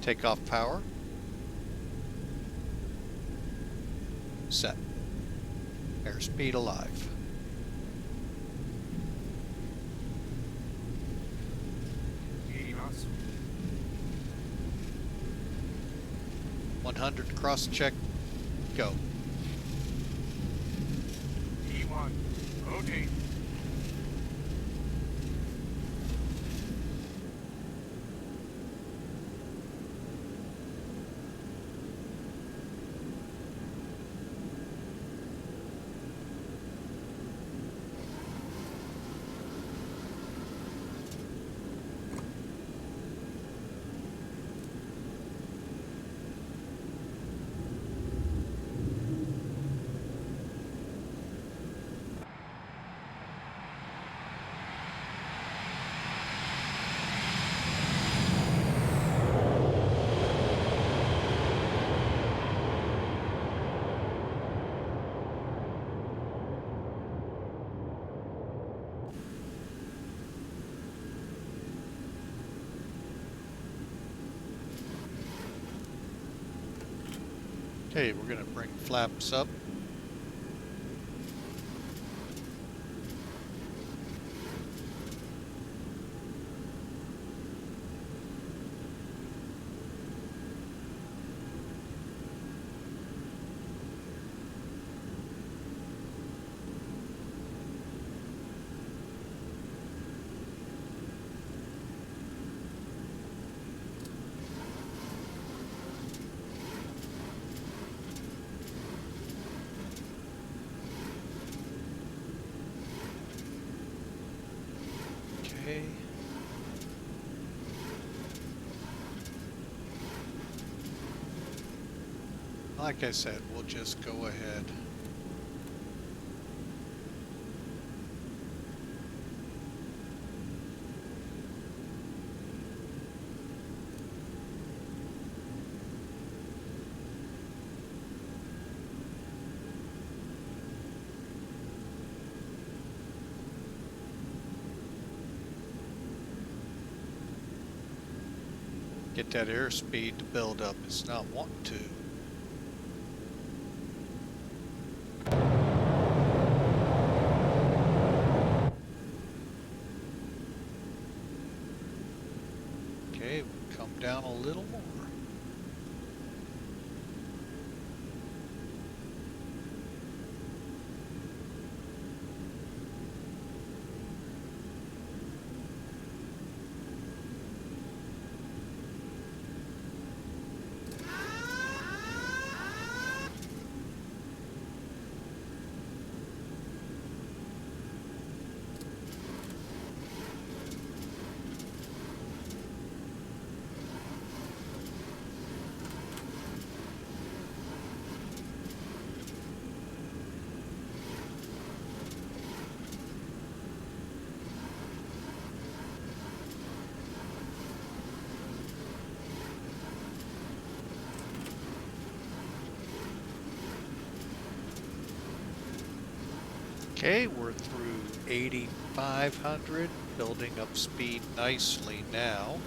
Takeoff power. Set. Airspeed alive. Emails. 100 cross check. Go. E1. Rotate. Okay, we're going to bring flaps up. Okay. Like I said, we'll just go ahead. Get that airspeed to build up. It's not wanting to. Okay, we'll come down a little more. Okay, we're through 8,500, building up speed nicely now.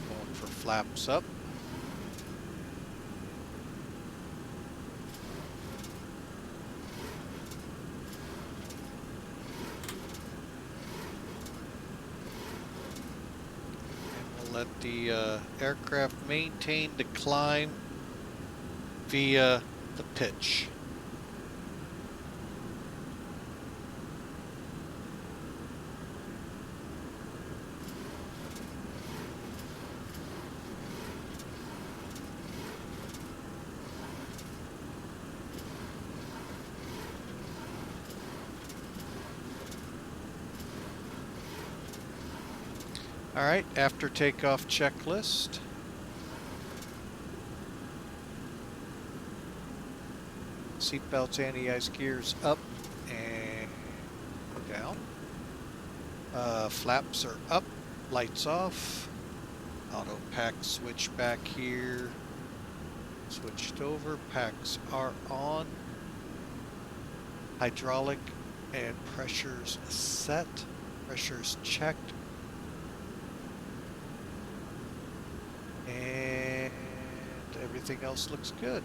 Going for flaps up. And we'll let the aircraft maintain the climb via the pitch. All right, after takeoff checklist. Seatbelts, anti-ice gears up and down. Flaps are up, lights off. Auto pack switch back here. Switched over, packs are on. Hydraulic and pressures set. Pressures checked. And everything else looks good.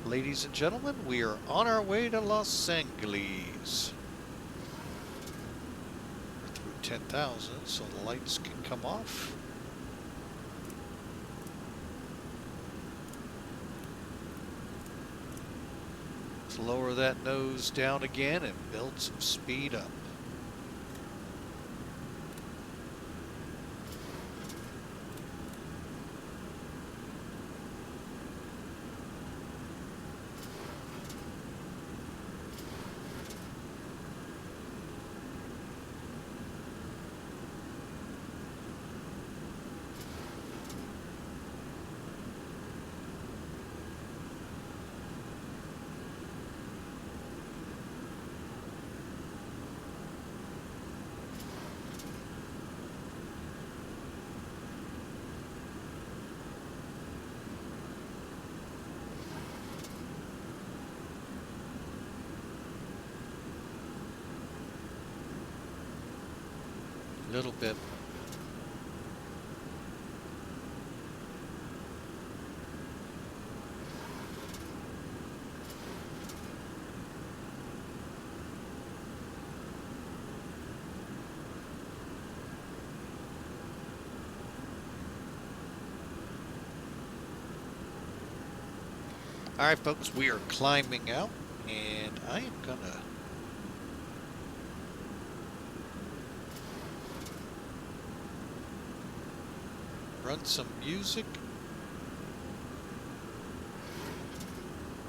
Ladies and gentlemen, we are on our way to Los Angeles. We're through 10,000, so the lights can come off. Let's lower that nose down again and build some speed up. Little bit. All right, folks, we are climbing out, and I am gonna run some music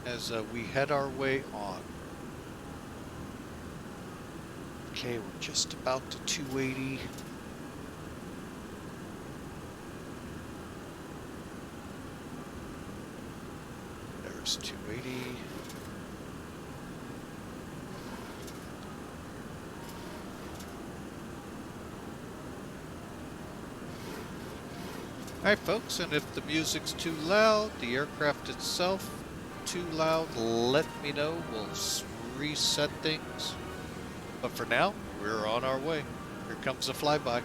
as we head our way on. Okay, we're just about to 280. There's 280. All right, folks, and if the music's too loud, the aircraft itself too loud, let me know. We'll reset things. But for now, we're on our way. Here comes the flyby.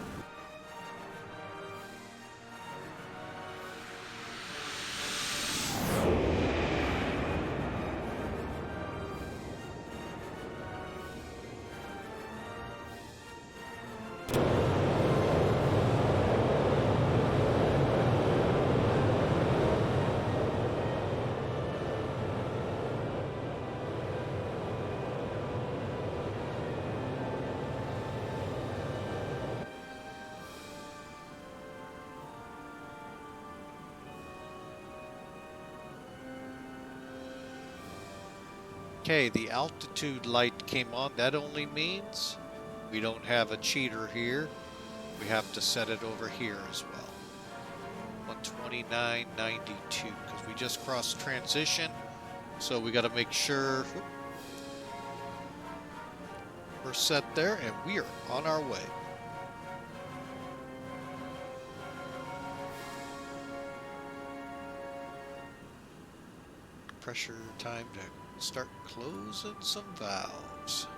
Okay, the altitude light came on. That only means we don't have a cheater here. We have to set it over here as well. 129.92, because we just crossed transition. So we got to make sure we're set there, and we are on our way. Pressure time to start closing some valves.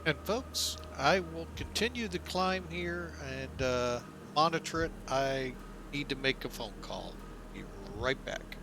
And folks, I will continue the climb here and monitor it. I need to make a phone call. Be right back.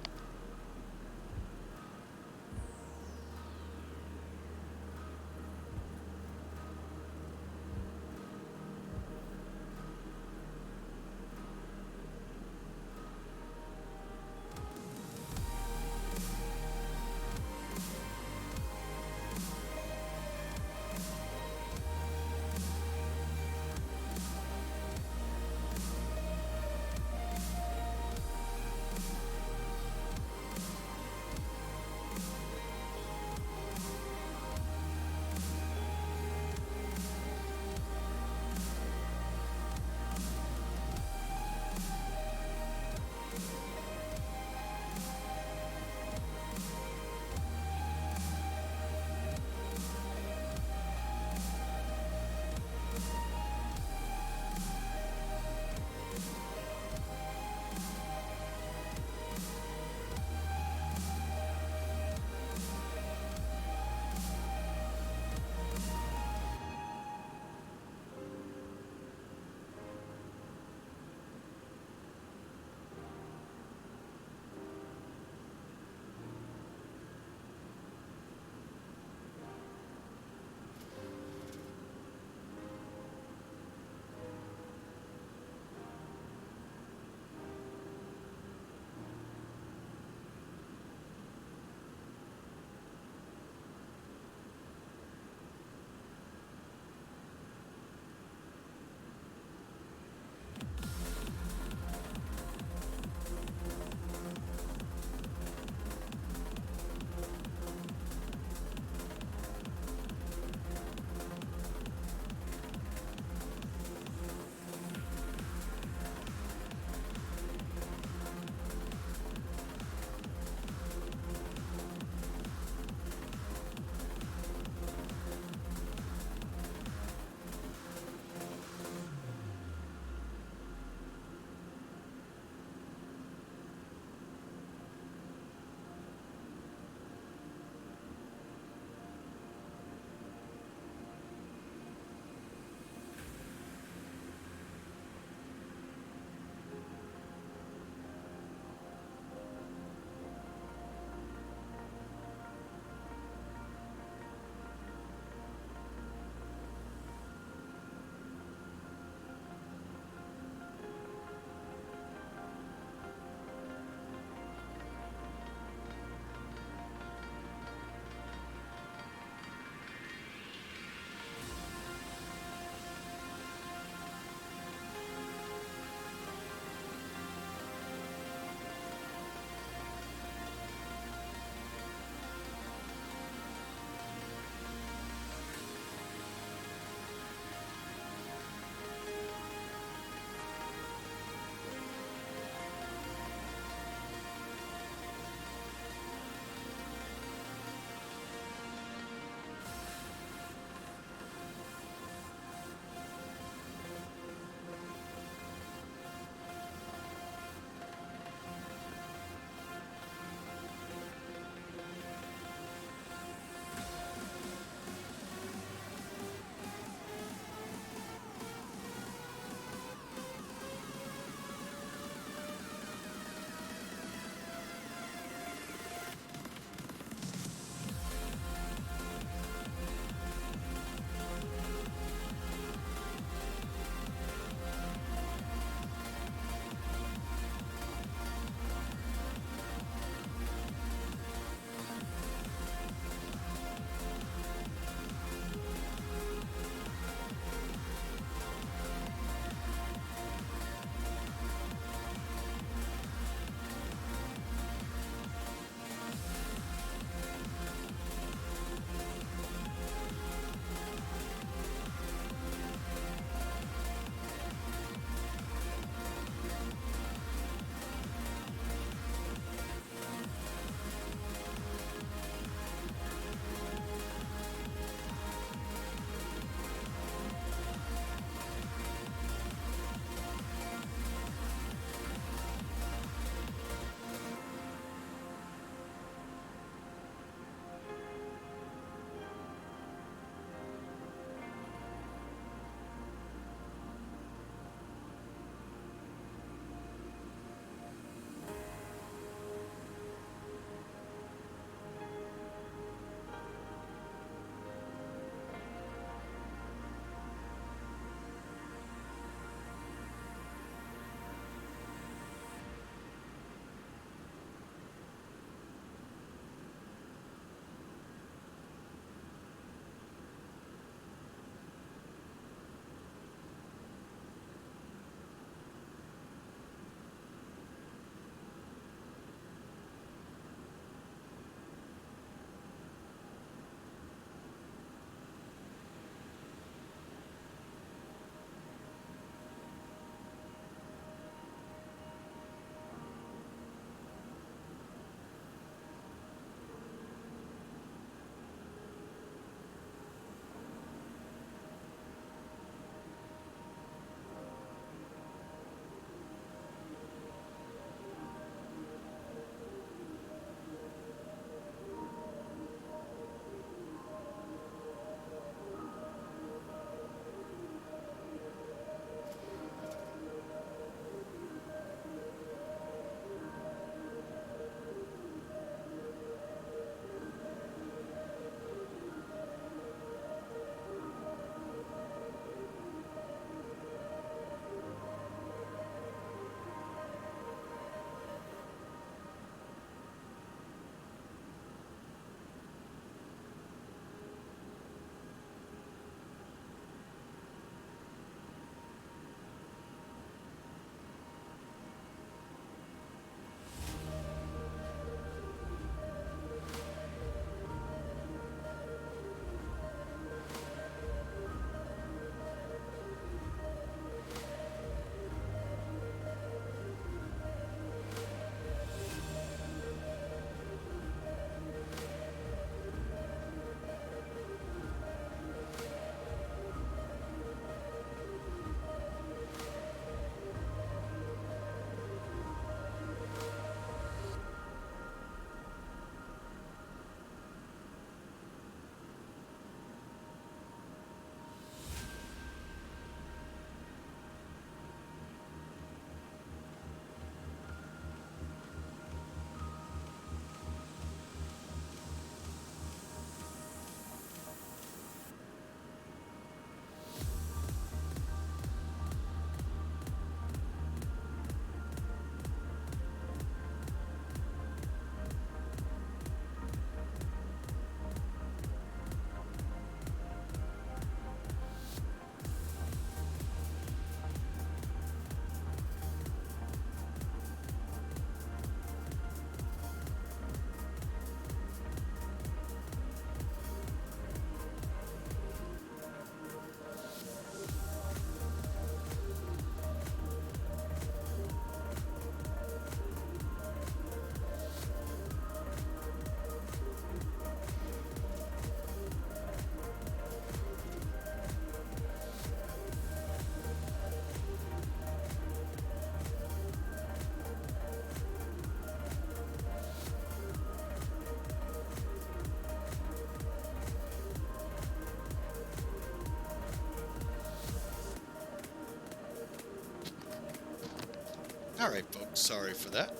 All right, folks, sorry for that.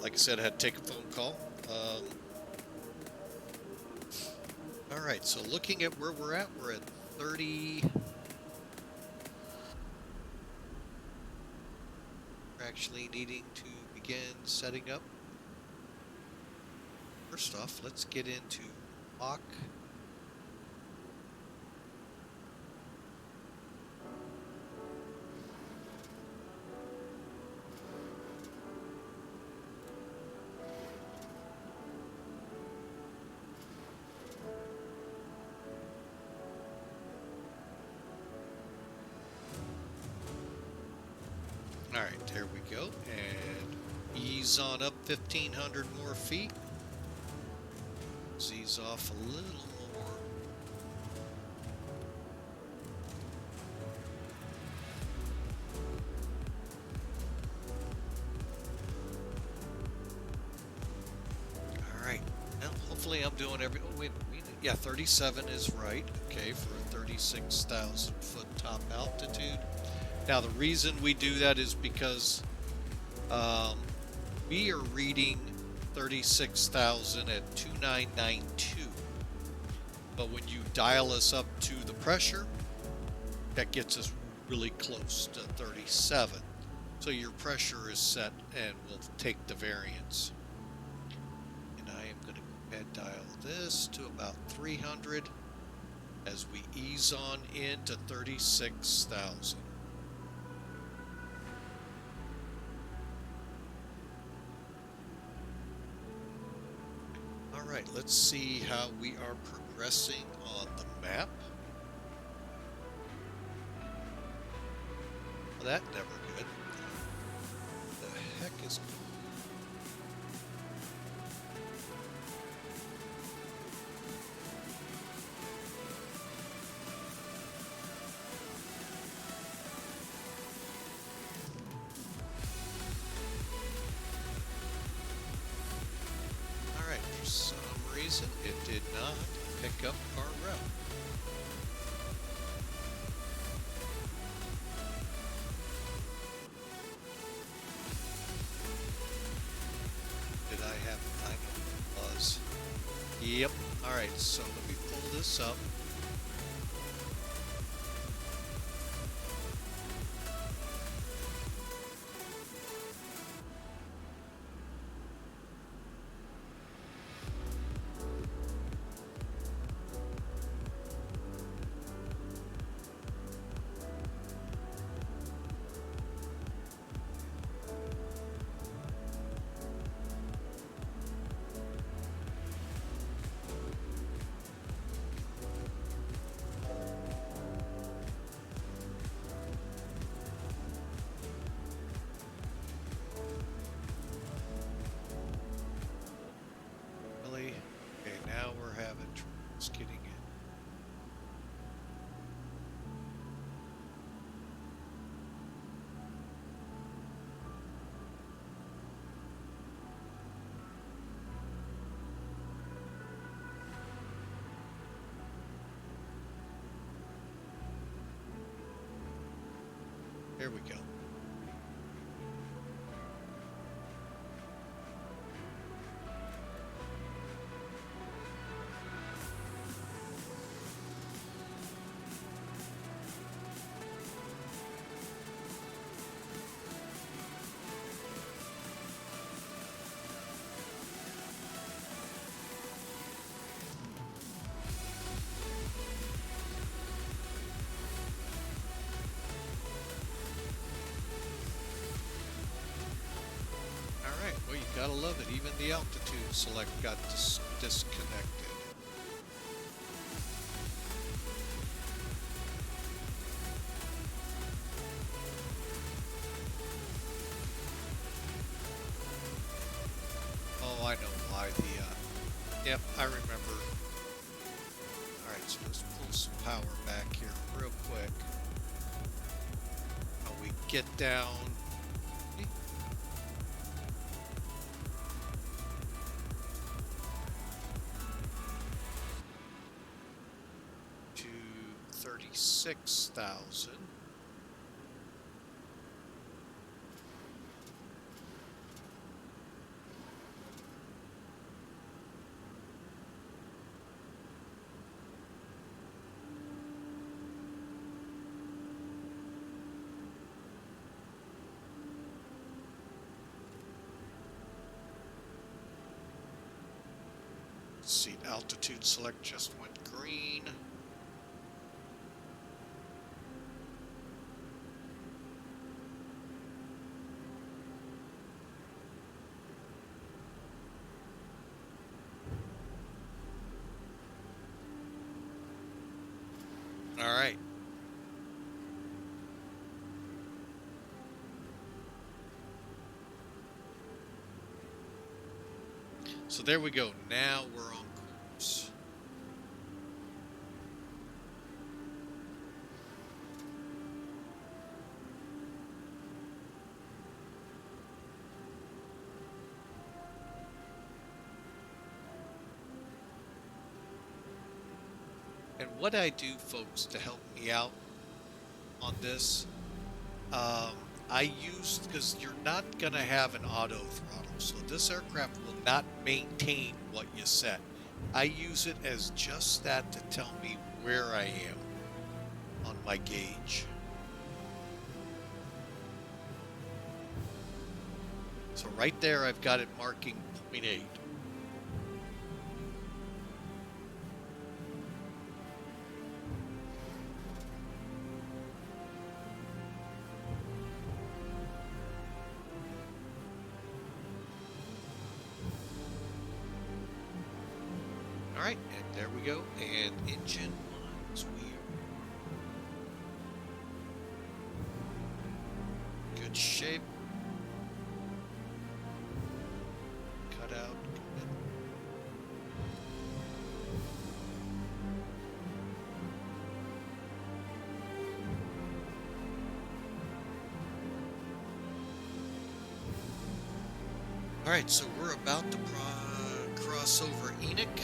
Like I said, I had to take a phone call. All right, so looking at where we're at 30. We're actually needing to begin setting up. First off, let's get into lock. All right, there we go. And ease on up 1,500 more feet. Ease off a little more. All right. Now, hopefully I'm doing yeah, 37 is right. Okay, for a 36,000 foot top altitude. Now, the reason we do that is because we are reading 36,000 at 2992. But when you dial us up to the pressure, that gets us really close to 37. So your pressure is set and we'll take the variance. And I am going to go ahead and dial this to about 300 as we ease on into 36,000. All right, let's see how we are progressing on the map. Well, that never good. The heck is... All right, for some reason it did not pick up our route. Did I have... I know it was. Yep. All right, so let me pull this up. Really? Okay, now we're having troubles getting in. There we go. Alright, well, you gotta love it. Even the altitude select got disconnected. Oh, I know why yep, I remember. Alright, so let's pull some power back here real quick. How we get down. To 36,000. Seat altitude select just went green. All right. So there we go. Now we're on course. And what I do, folks, to help me out on this, I used, because you're not going to have an auto throttle, so this aircraft will not maintain what you set. I use it as just that to tell me where I am on my gauge. So right there, I've got it marking 0.8. All right, and there we go. And engine wise, we are good shape. Cut out. Good. All right, so we're about to cross over Enoch.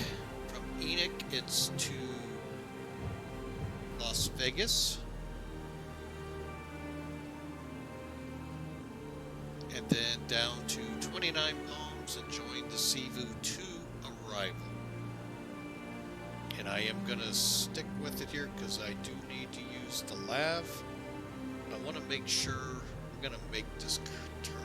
From Enoch, it's to Las Vegas. And then down to 29 Palms and join the Cebu 2 arrival. And I am going to stick with it here because I do need to use the lav. I want to make sure I'm going to make this turn.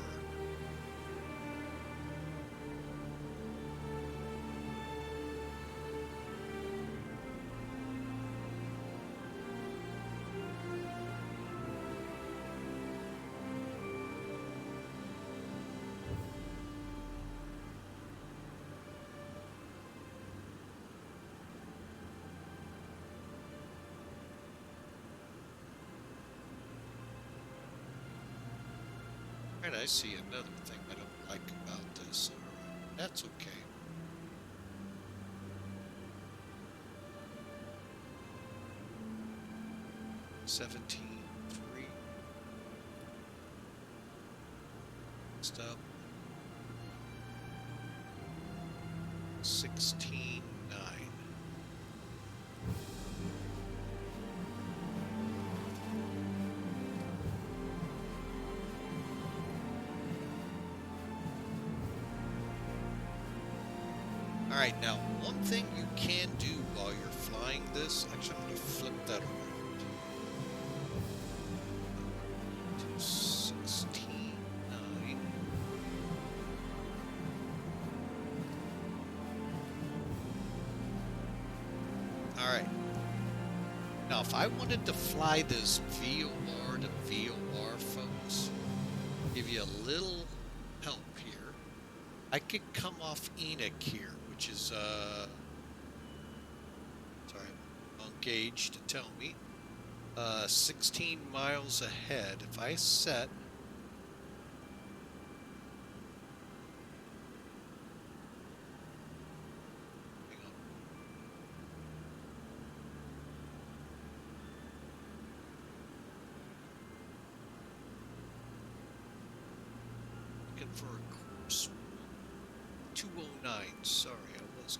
And I see another thing I don't like about this. That's okay. $17.3. Next up. 16.9. All right, now one thing you can do while you're flying this, actually I'm going to flip that around. To 16.9. All right. Now, if I wanted to fly this VOR to VOR, folks, give you a little help here. I could come off Enoch here, which is, sorry, on gauge to tell me, 16 miles ahead. If I set, hang on. Looking for a course. 209, sorry, I was.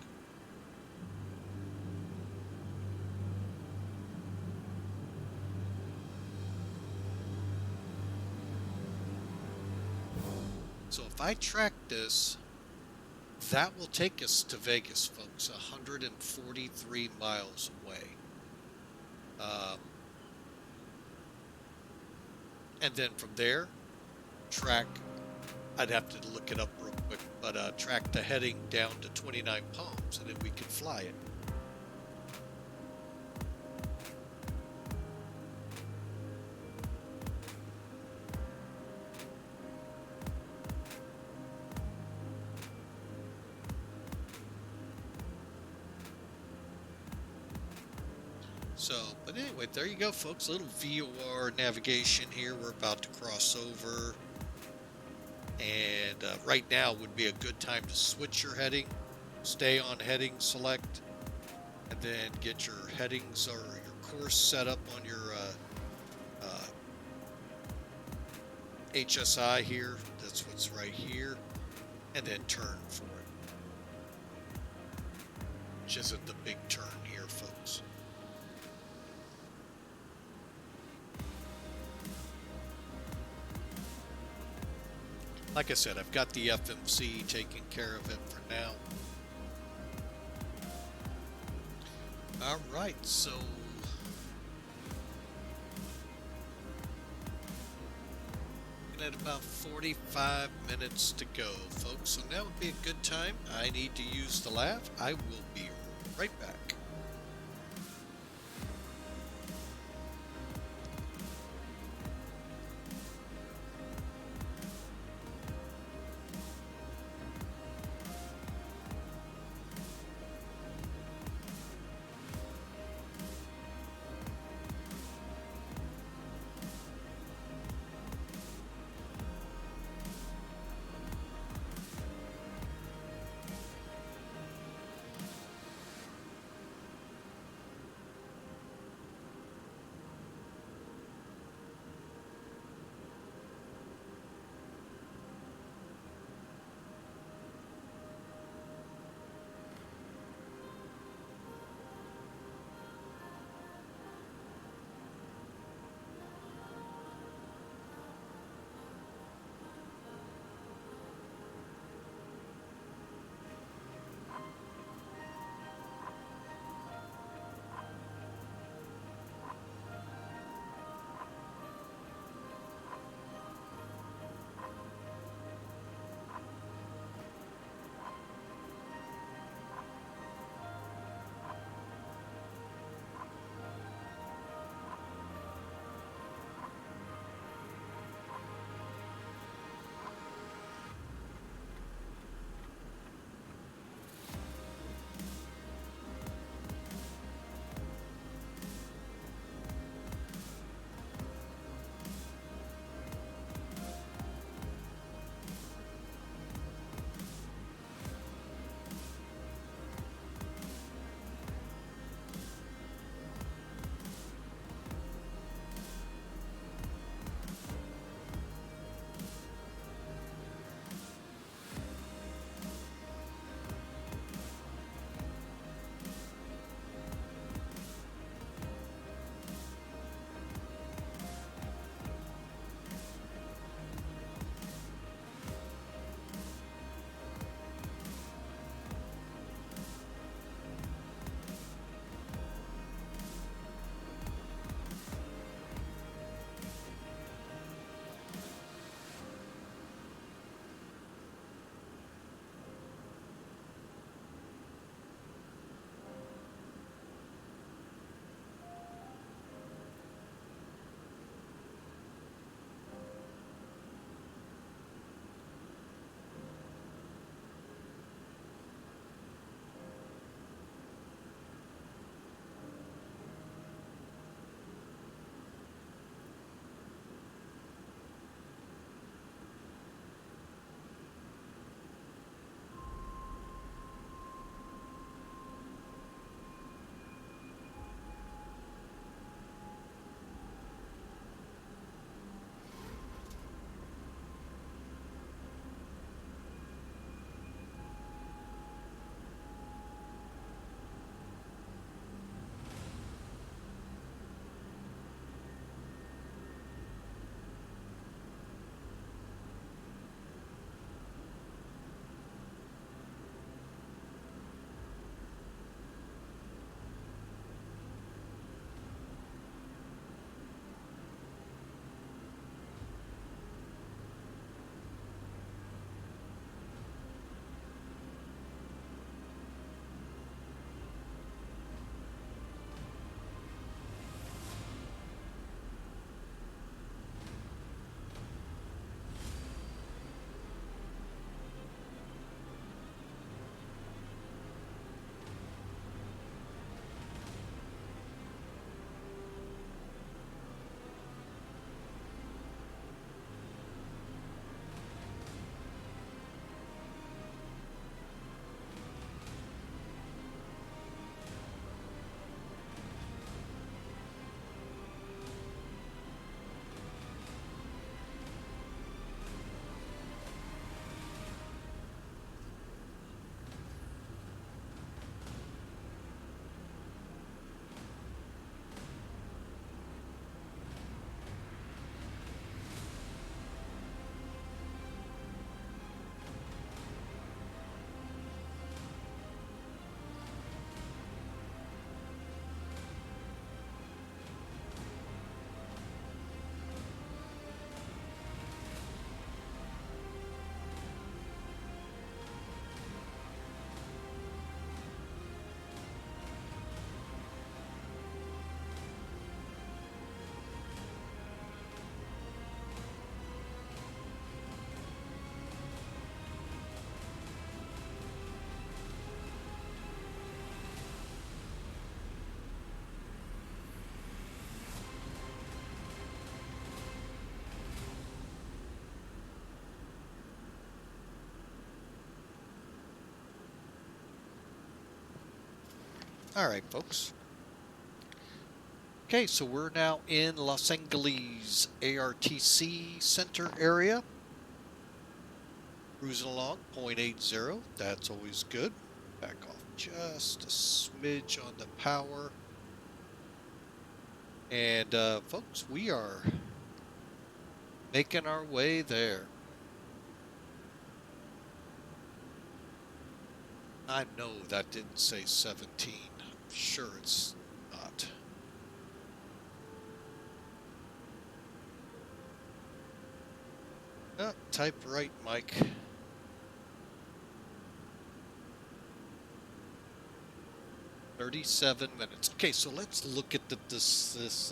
So if I track this, that will take us to Vegas, folks, 143 miles away. And then from there, track I'd have to look it up real quick, but track the heading down to 29 Palms, and then we can fly it. So, but anyway, there you go, folks. A little VOR navigation here. We're about to cross over. And right now would be a good time to switch your heading. Stay on heading select. And then get your headings or your course set up on your HSI here. That's what's right here. And then turn for it. Which isn't the big turn here, folks. Like I said, I've got the FMC taking care of it for now. All right, so at about 45 minutes to go, folks. So now would be a good time. I need to use the lav. I will be right back. All right, folks. Okay, so we're now in Los Angeles ARTC Center area. Cruising along, 0.80. That's always good. Back off just a smidge on the power. And, folks, we are making our way there. I know that didn't say 17. I'm sure it's not. Oh, type right, Mike. $37 Okay, so let's look at this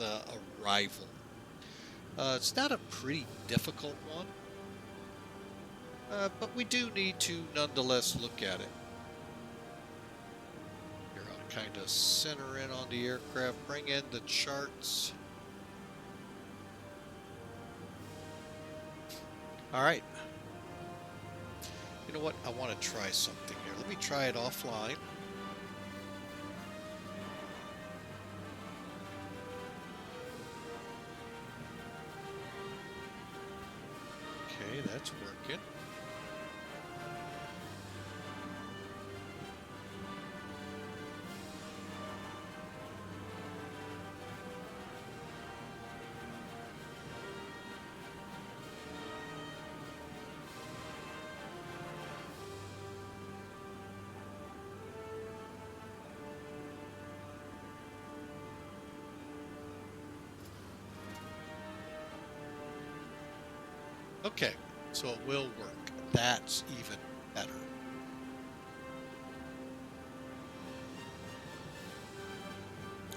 arrival. It's not a pretty difficult one, but we do need to nonetheless look at it. Here, I'll kind of center in on the aircraft, bring in the charts. All right. You know what? I want to try something here. Let me try it offline. Okay, that's working. Okay, so it will work. That's even better.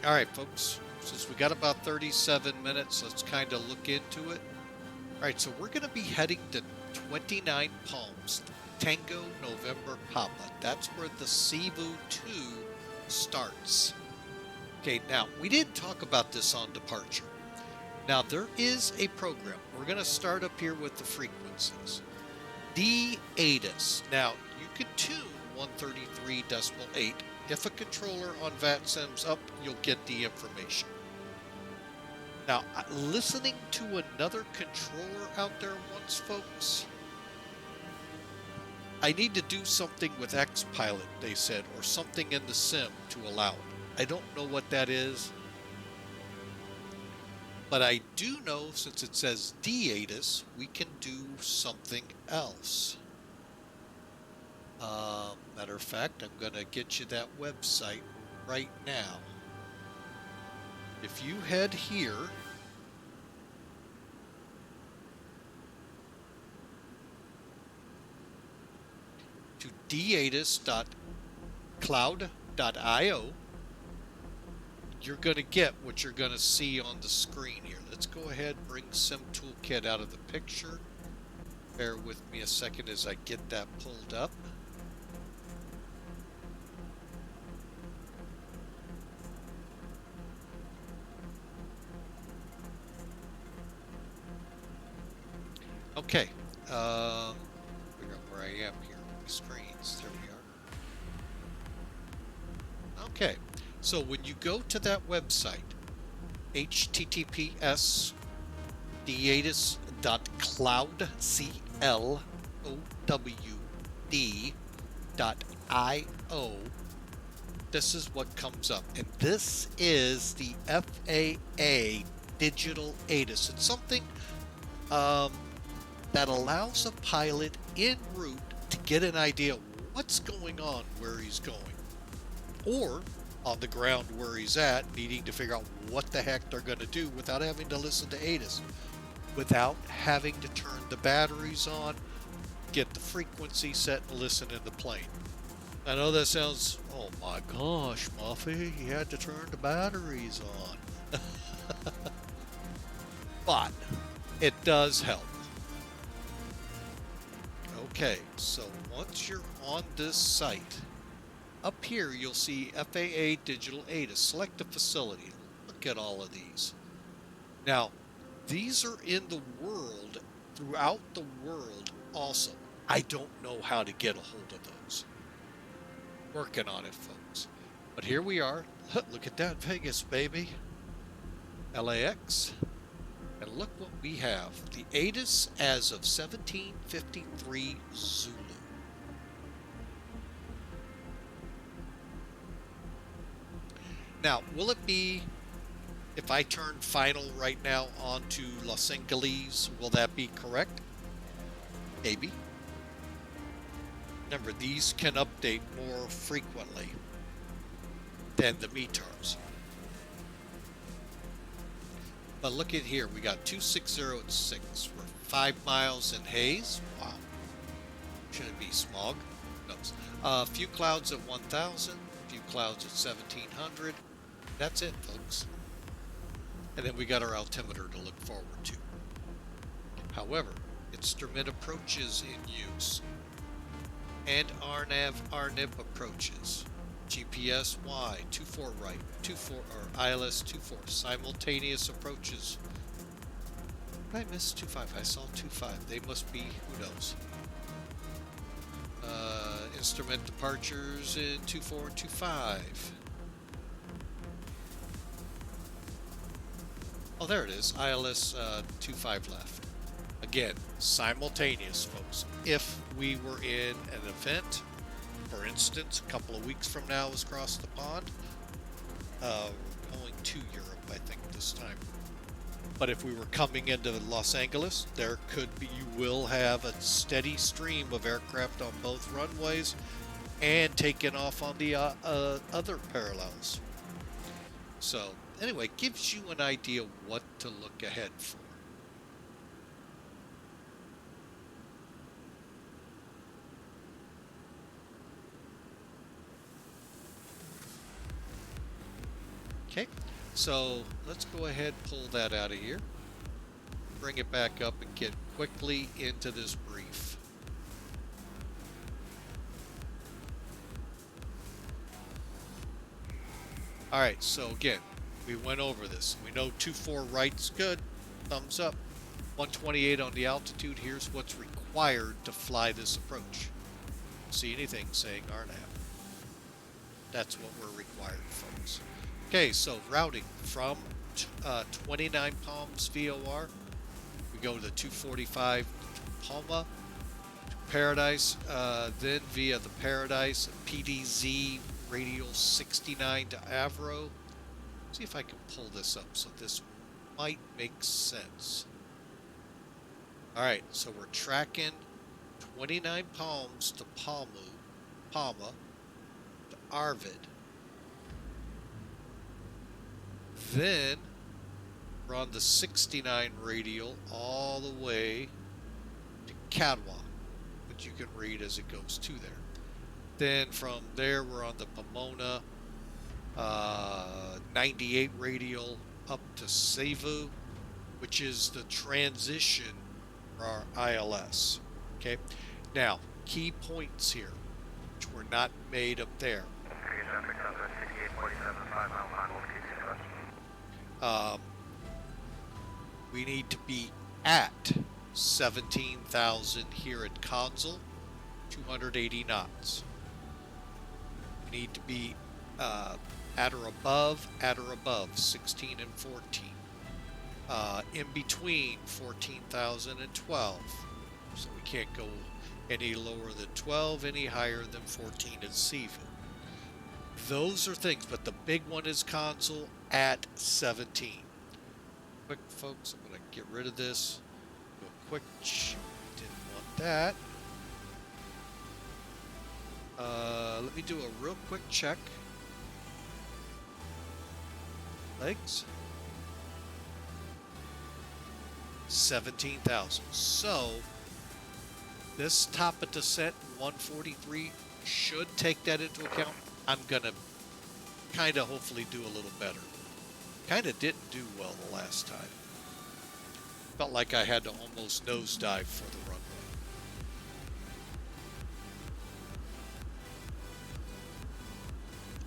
All right, folks, since we got about 37 minutes, let's kind of look into it. All right, so we're going to be heading to 29 Palms, Tango November Papa. That's where the Cebu 2 starts. Okay, now, we didn't talk about this on departure. Now, there is a program. We're going to start up here with the frequencies. D-ATIS. Now, you can tune 133.8. If a controller on VATSIM's up, you'll get the information. Now, listening to another controller out there once, folks, I need to do something with XPilot, they said, or something in the sim to allow it. I don't know what that is. But I do know, since it says D-ATIS, we can do something else. Matter of fact, I'm going to get you that website right now. If you head here, to datis.cloud.io, you're going to get what you're going to see on the screen here. Let's go ahead and bring Sim Toolkit out of the picture. Bear with me a second as I get that pulled up. Okay, figure out where I am here on the screens. There we are. Okay, so when you go to that website, https://datis.cloud.io, this is what comes up. And this is the FAA Digital ATIS. It's something that allows a pilot en route to get an idea what's going on where he's going, or on the ground where he's at, needing to figure out what the heck they're going to do without having to listen to ATIS, without having to turn the batteries on, get the frequency set, and listen in the plane. I know that sounds, oh my gosh, Muffy, you had to turn the batteries on. But it does help. Okay, so once you're on this site, up here you'll see FAA Digital ATIS. Select a facility. Look at all of these. Now, these are in the world, throughout the world also. I don't know how to get a hold of those. Working on it, folks. But here we are. Look at that, Vegas, baby. LAX. And look what we have. The ATIS as of 1753 Zulu. Now, will it be, if I turn final right now onto Los Angeles, will that be correct? Maybe. Remember, these can update more frequently than the METARs. But look at here, we got 260 at 6. We're 5 miles in haze. Wow. Should it be smog? No. A few clouds at 1,000, a few clouds at 1,700. That's it, folks. And then we got our altimeter to look forward to. However, instrument approaches in use. And RNIB approaches. GPS Y, 24 right, 24 or ILS 24, simultaneous approaches. Did I miss 25? I saw 25. They must be, who knows. Instrument departures in 24 and 25. Oh, there it is. ILS 25 left. Again, simultaneous, folks. If we were in an event, for instance, a couple of weeks from now is across the pond. We're going to Europe, I think, this time. But if we were coming into Los Angeles, there could be, you will have a steady stream of aircraft on both runways and taking off on the other parallels. So, anyway, gives you an idea what to look ahead for. Okay, so let's go ahead, pull that out of here, bring it back up and get quickly into this brief. All right, so again, we went over this. We know 24 right's good, thumbs up. 128 on the altitude. Here's what's required to fly this approach. See anything saying RNAV. That's what we're required, folks. Okay, so routing from 29 Palms VOR. We go to 245 Palma, Paradise, then via the Paradise, PDZ radial 69 to Avro. See if I can pull this up so this might make sense. Alright, so we're tracking 29 Palms to Palma to Arvid. Then we're on the 69 radial all the way to Cadwa, which you can read as it goes to there. Then from there we're on the Pomona 98 radial up to Cebu, which is the transition for our ILS. Okay, now key points here, which were not made up there. We need to be at 17,000 here at Consul, 280 knots. We need to be at or above, 16 and 14. In between 14,000 and 12. So we can't go any lower than 12, any higher than 14 at Cebu. Those are things, but the big one is Consul at 17. Quick, folks, I'm going to get rid of this. Do a quick, didn't want that. Let me do a real quick check. Legs. 17,000. So, this top of descent 143 should take that into account. I'm going to kind of hopefully do a little better. Kind of didn't do well the last time. Felt like I had to almost nosedive for the runway.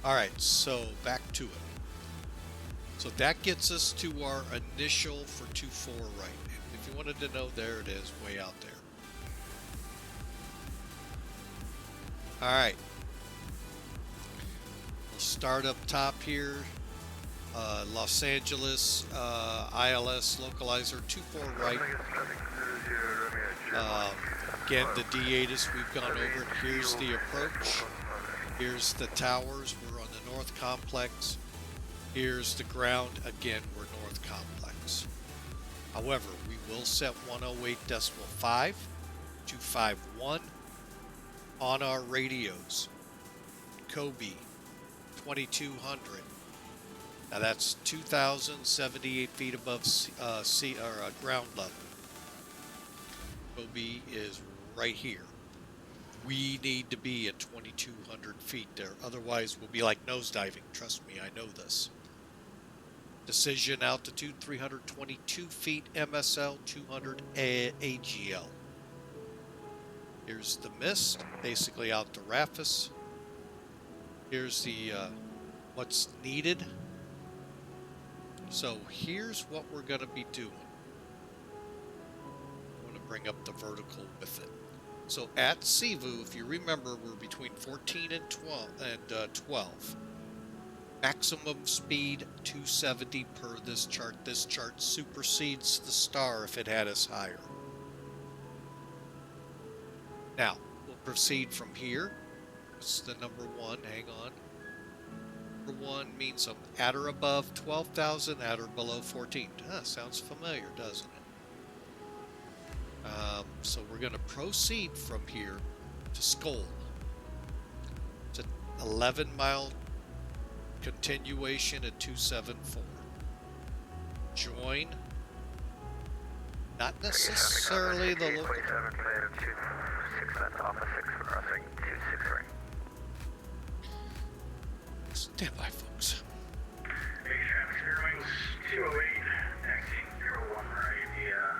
Alright, so back to it. So that gets us to our initial for 24 right. And if you wanted to know, there it is, way out there. Alright. We'll start up top here. Los Angeles, ILS localizer 24 right. Again, the D8 we've gone over. Here's the approach. Here's the towers. We're on the North Complex. Here's the ground. Again, we're North Complex. However, we will set 108.5 to 51 on our radios. Kobe 2200. Now that's 2,078 feet above ground level. Kobe is right here. We need to be at 2,200 feet there. Otherwise, we'll be like nosediving. Trust me, I know this. Decision altitude 322 feet MSL, 200 AGL. Here's the mist, basically out to Rafis. Here's the what's needed. So here's what we're going to be doing. I'm going to bring up the vertical with it. So at Sivu, if you remember, we're between 14 and 12. Maximum speed 270 per this chart. This chart supersedes the star if it had us higher. Now, we'll proceed from here. What's the number 1? Hang on. Number 1 means I'm at or above 12,000, at or below 14. Sounds familiar, doesn't it? So we're going to proceed from here to Skoll. It's an 11-mile continuation at 274. Join. Not necessarily the local. Stand by, folks. Airlines 208, taxi 01 right,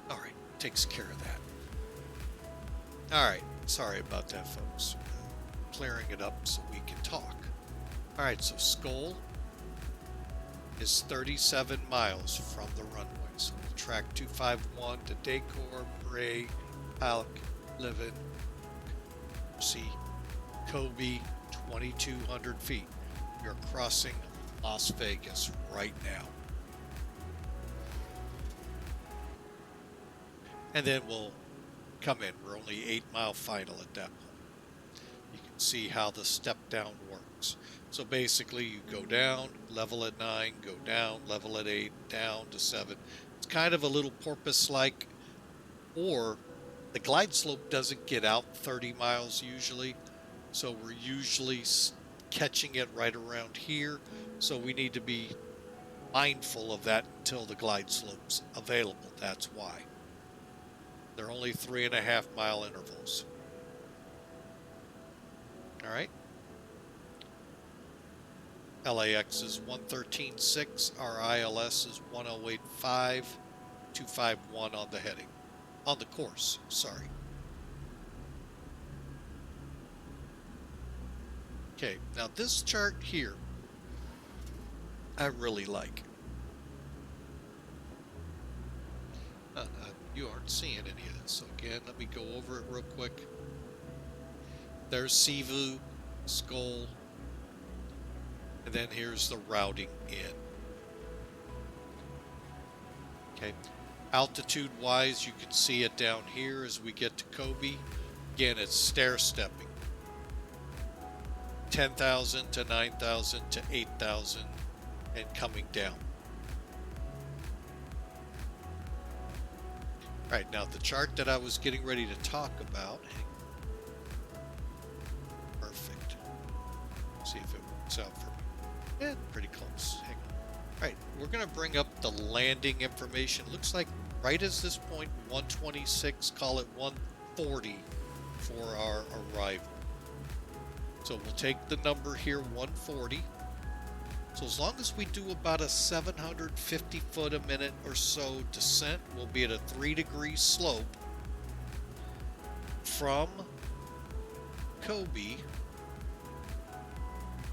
All right, takes care of that. All right, sorry about that, folks. Clearing it up so we can talk. All right, so Skoll is 37 miles from the runway. So we'll track 251 to Decor, Bray, Halleck, Livin, see Kobe, 2,200 feet. You're crossing Las Vegas right now. And then we'll come in. We're only 8-mile final at that point. You can see how the step down works. So basically you go down, level at 9, go down, level at 8, down to 7. It's kind of a little porpoise-like, or the glide slope doesn't get out 30 miles usually. So we're usually catching it right around here. So we need to be mindful of that until the glide slope's available. That's why. They're only 3.5-mile intervals. All right. LAX is 113.6. Our ILS is 108.5. 251 on the heading. On the course, sorry. Okay, now this chart here, I really like. You aren't seeing any of this. So again, let me go over it real quick. There's Sivu, Skoll, and then here's the routing in. Okay, altitude-wise, you can see it down here as we get to Kobe. Again, it's stair-stepping. 10,000 to 9,000 to 8,000 and coming down. All right, now the chart that I was getting ready to talk about. Perfect. See if it works out for me. Yeah, pretty close. Hang on. All right, we're going to bring up the landing information. Looks like right as this point, 126, call it 140 for our arrival. So we'll take the number here, 140. So as long as we do about a 750 foot a minute or so descent, we'll be at a 3-degree slope from Kobe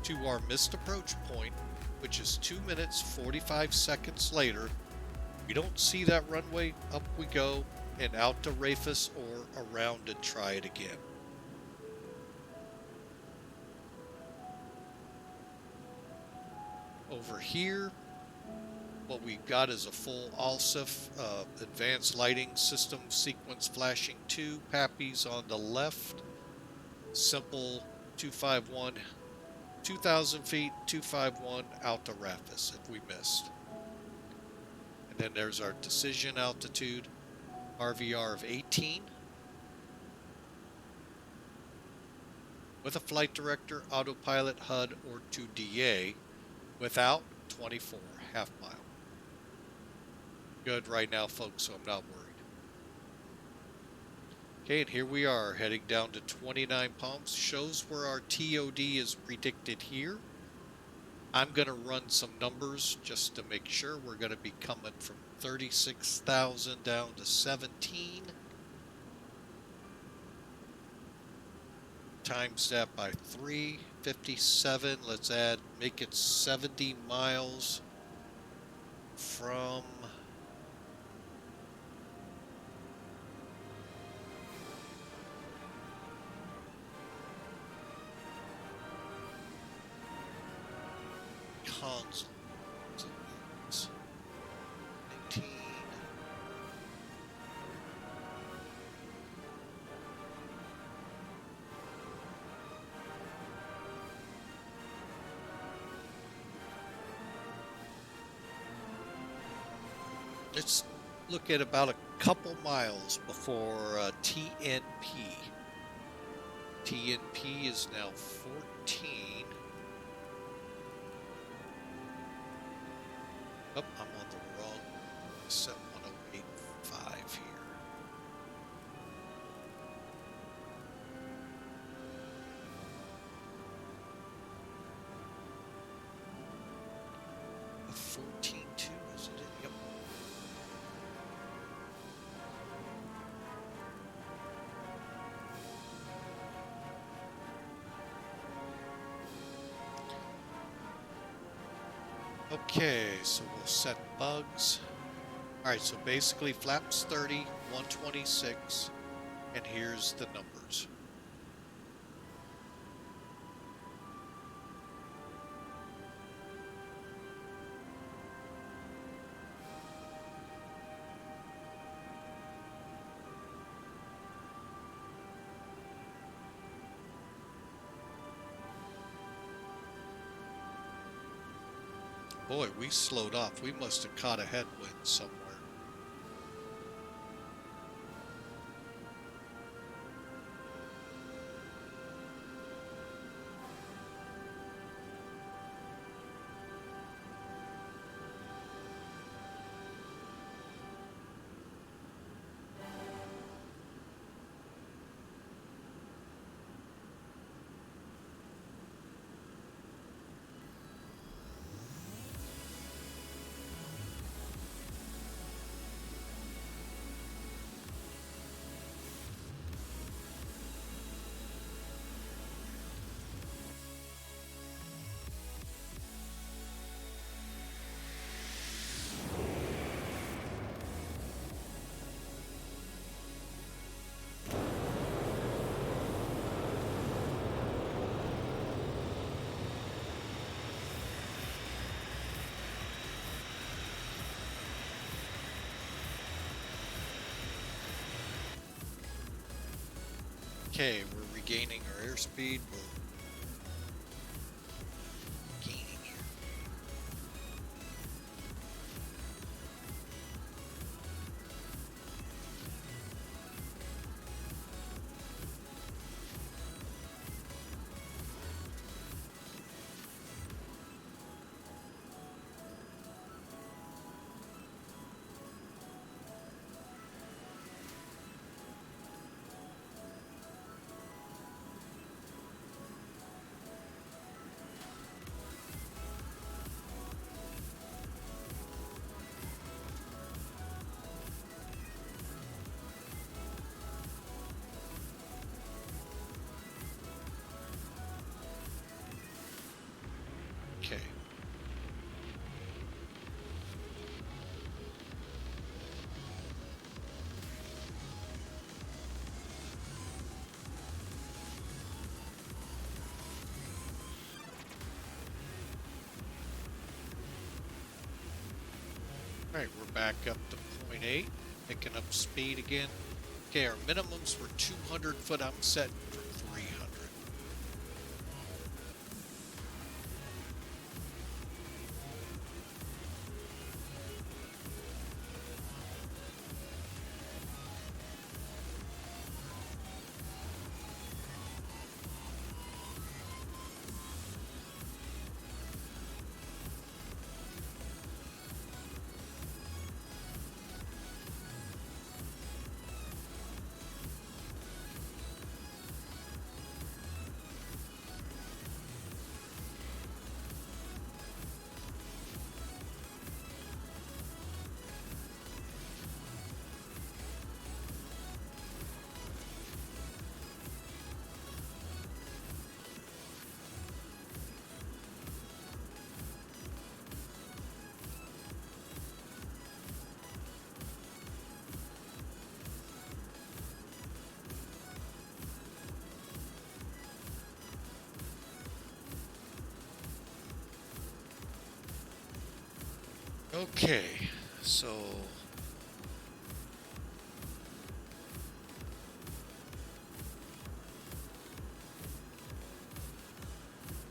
to our missed approach point, which is 2 minutes 45 seconds later. We don't see that runway, up we go and out to Rafis or around and try it again. over here, what we've got is a full ALSIF, advanced lighting system sequence flashing 2, PAPIs on the left, simple 251, 2,000 feet, 251 out to RAFIS if we missed. And then there's our decision altitude, RVR of 18. With a flight director, autopilot, HUD, or 2DA, without 24, half mile. Good right now, folks, so I'm not worried. Okay, and here we are, heading down to 29 pumps. Shows where our TOD is predicted here. I'm going to run some numbers just to make sure. We're going to be coming from 36,000 down to 17. Times that by 3, 57. Let's add, make it 70 miles from console. 19. Let's look at about a couple miles before TNP. TNP is now 14. Oh, I'm on the wrong set 1085 here. A 14.2, is it? Yep. Okay, so we'll set bugs. Alright, so basically flaps 30, 126, and here's the numbers. Boy, we slowed off. We must have caught a headwind somewhere. Okay, we're regaining our airspeed. We're gaining here. Alright, we're back up to point 8, picking up speed again. Okay, our minimums were 200 foot. I'm setting for 300. Okay, so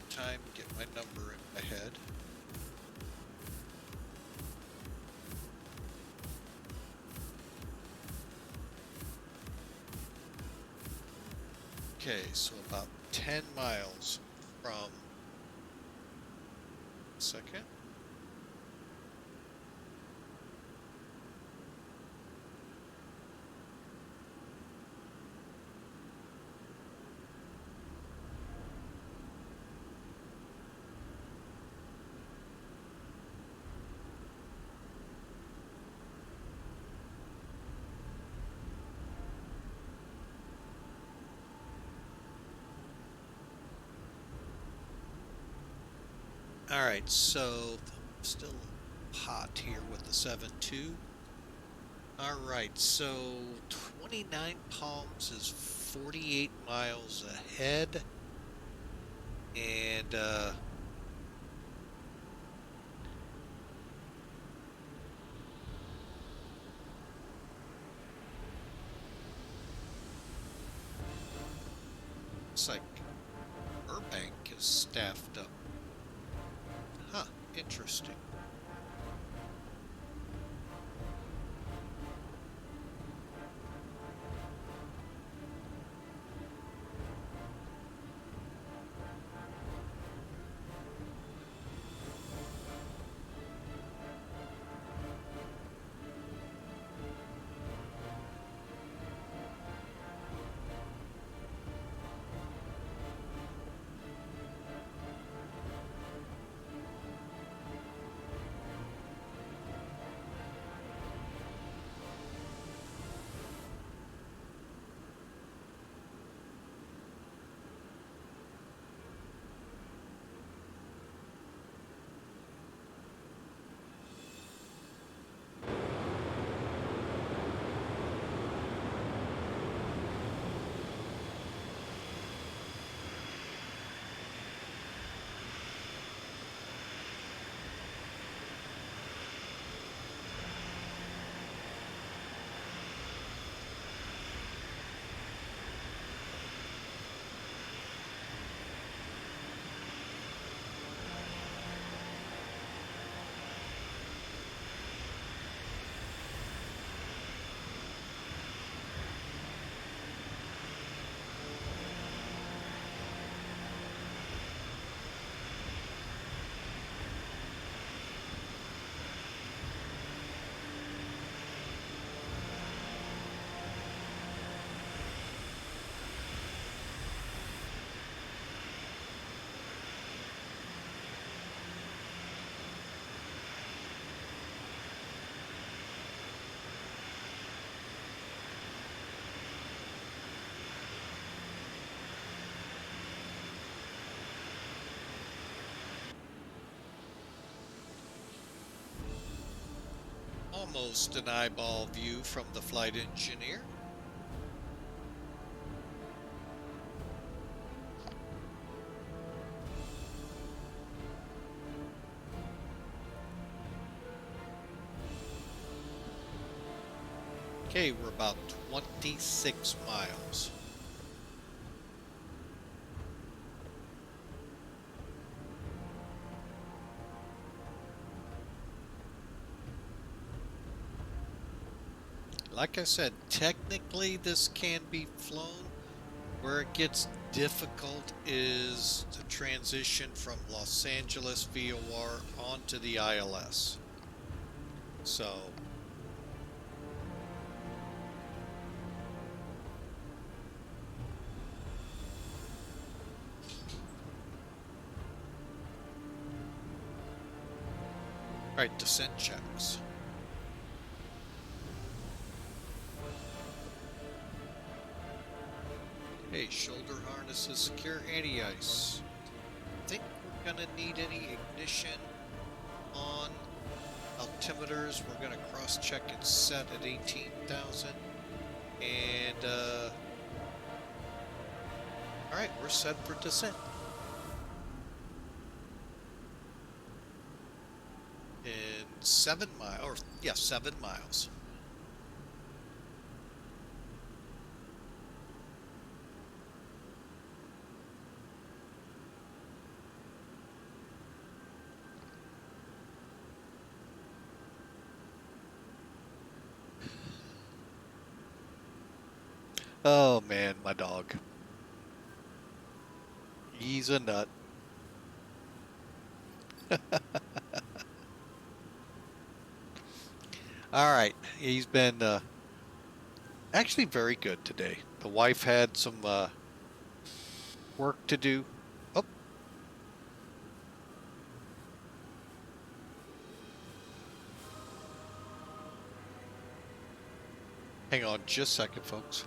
time to get my number in my head. Okay, so about 10 miles from second. All right, so still hot here with the 7.2. All right, so 29 Palms is 48 miles ahead, and looks like Burbank is staffed up. Huh, interesting. Almost an eyeball view from the flight engineer. Okay, we're about 26 miles. Like I said, technically this can be flown. Where it gets difficult is the transition from Los Angeles VOR onto the ILS. So, alright, descent checks. Hey, shoulder harnesses secure, anti-ice. Think we're gonna need any ignition on altimeters. We're gonna cross-check it set at 18,000. And, alright, we're set for descent. In 7 miles, or yeah, 7 miles. Oh man, my dog. He's a nut. All right, he's been actually very good today. The wife had some work to do. Oh, hang on just a second, folks.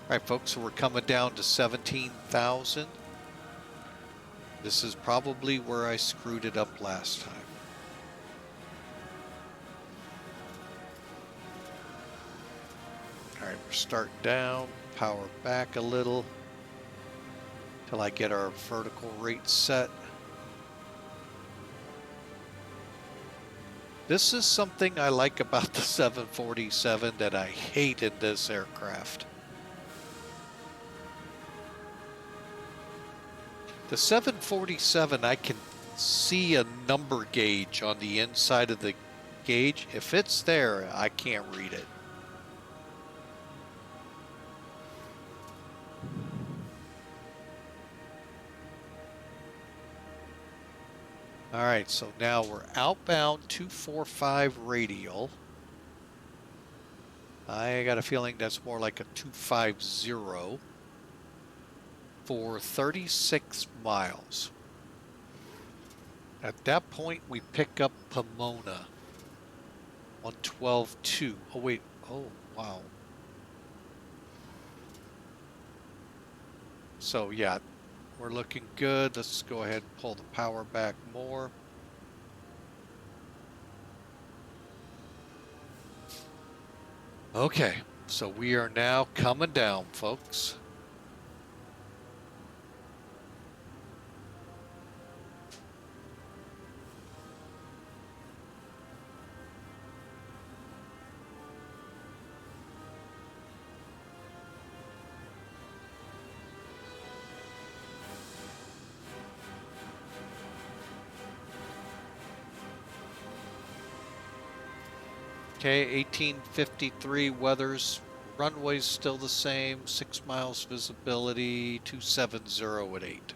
All right, folks, so we're coming down to 17,000. This is probably where I screwed it up last time. All right, we're starting down, power back a little till I get our vertical rate set. This is something I like about the 747 that I hate in this aircraft. The 747, I can see a number gauge on the inside of the gauge. If it's there, I can't read it. All right, so now we're outbound 245 radial. I got a feeling that's more like a 250 for 36 miles. At that point, we pick up Pomona on 12.2. Oh, wait. Oh, wow. So, yeah, we're looking good. Let's go ahead and pull the power back more. Okay, so we are now coming down, folks. Okay, 1853 weather's runway's still the same, 6 miles visibility, 270 at 8.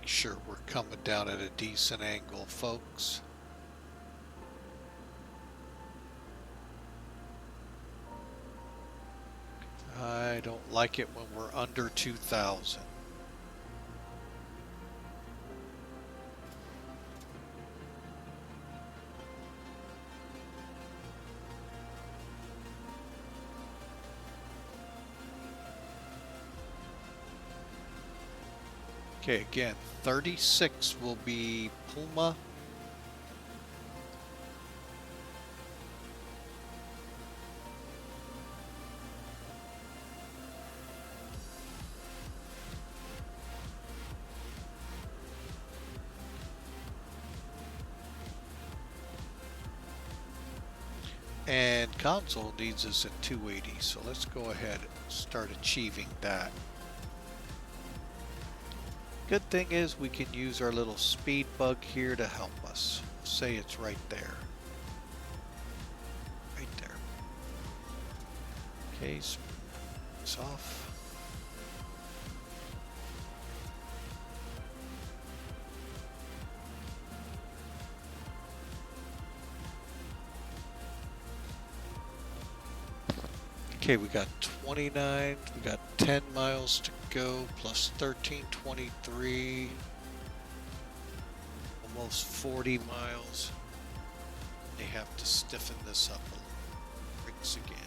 make sure we're coming down at a decent angle, folks. I don't like it when we're under 2,000. Okay, again, 36 will be Puma. And console needs us at 280, so let's go ahead and start achieving that. Good thing is we can use our little speed bug here to help us. Say it's right there. Right there. Okay, it's off. Okay, we got 29, we got 10 miles to go, plus 1323, almost 40 miles. They have to stiffen this up a little. Brakes again.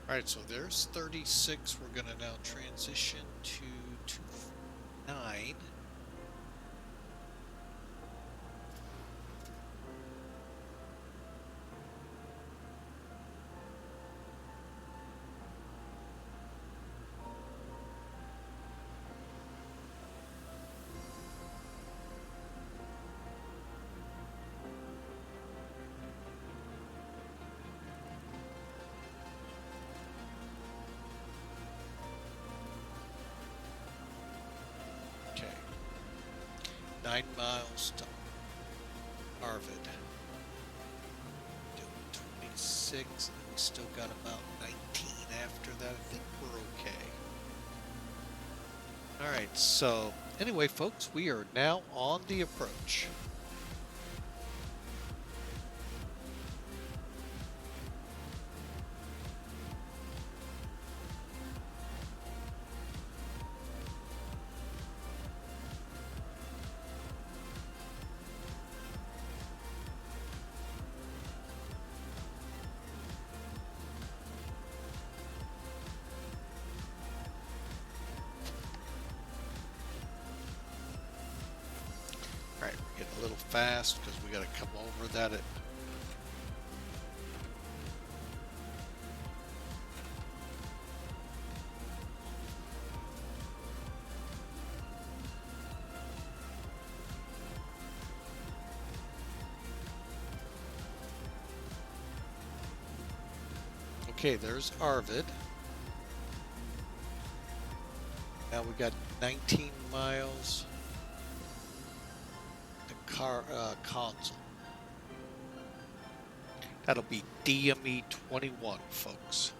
Alright, so there's 36. We're going to now transition to 29. Okay. 9 miles to Arvid. Doing 26, and we still got about 19 after that. I think we're okay. Alright, so anyway, folks, we are now on the approach. Alright, we're getting a little fast because we got to come over that at Okay, there's Arvid. Now we got 19 miles to console. That'll be DME 21, folks.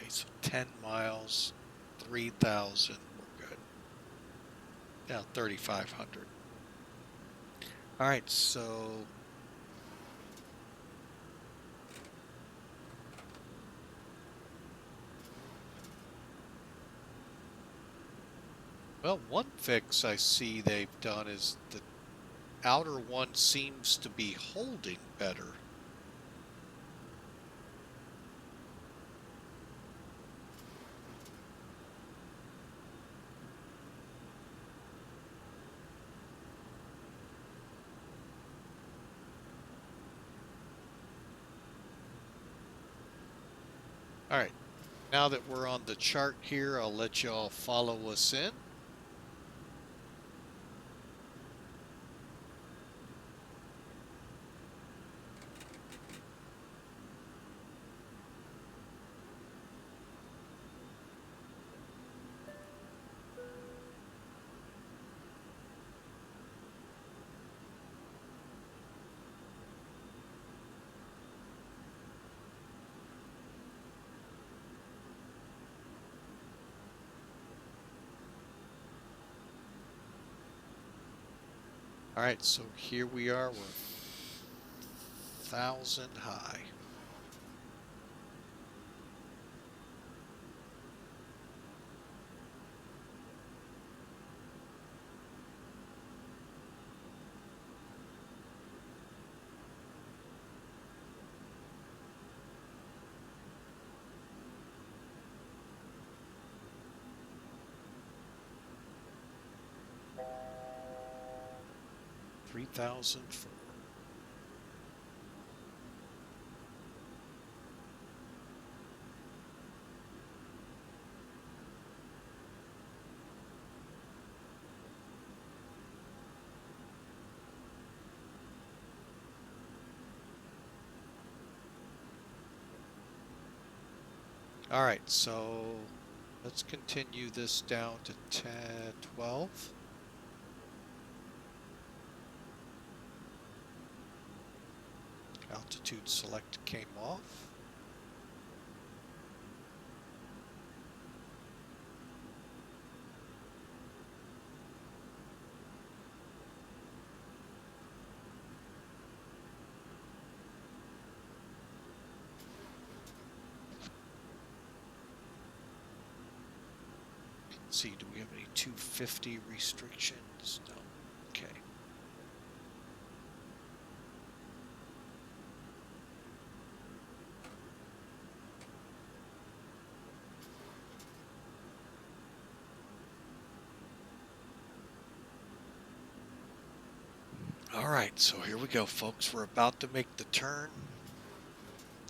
Okay, so 10 miles, 3,000, we're good. Now 3,500. All right, so well, one fix I see they've done is the outer one seems to be holding better. All right, now that we're on the chart here, I'll let y'all follow us in. All right, so here we are, we're 1,000 high. $3,004. All right, so let's continue this down to 10, 12. Altitude select came off. Let's see, do we have any 250 restrictions? No. Okay. All right, so here we go, folks. We're about to make the turn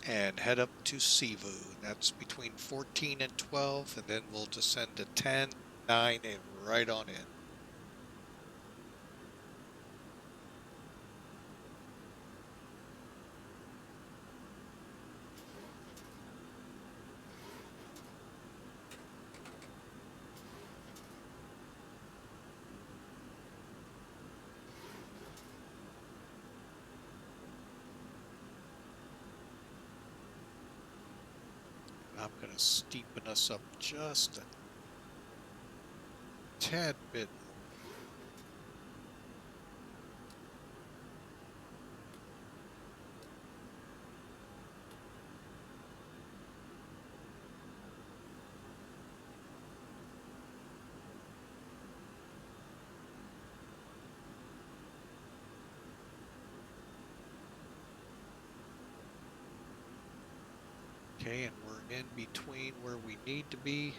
and head up to Sivu. That's between 14 and 12, and then we'll descend to 10, 9, and right on in. I'm going to steepen us up just a tad bit more. Okay, and we're in between where we need to be.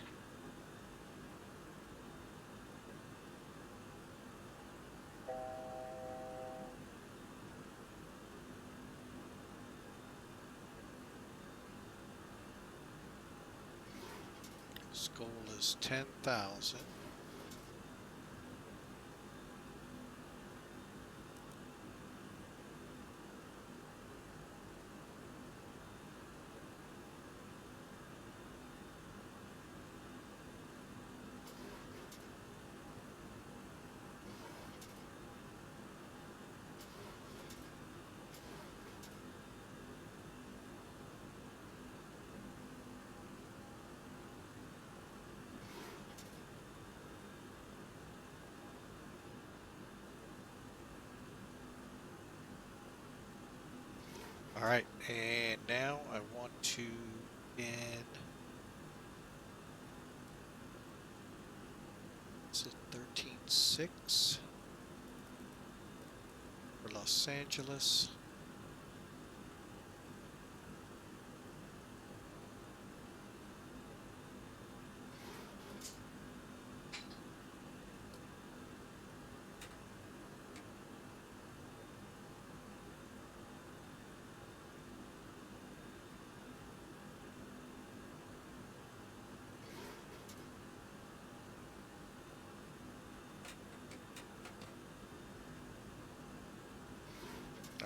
This goal is 10,000. All right, and now I want to in. Is it 13.6 for Los Angeles?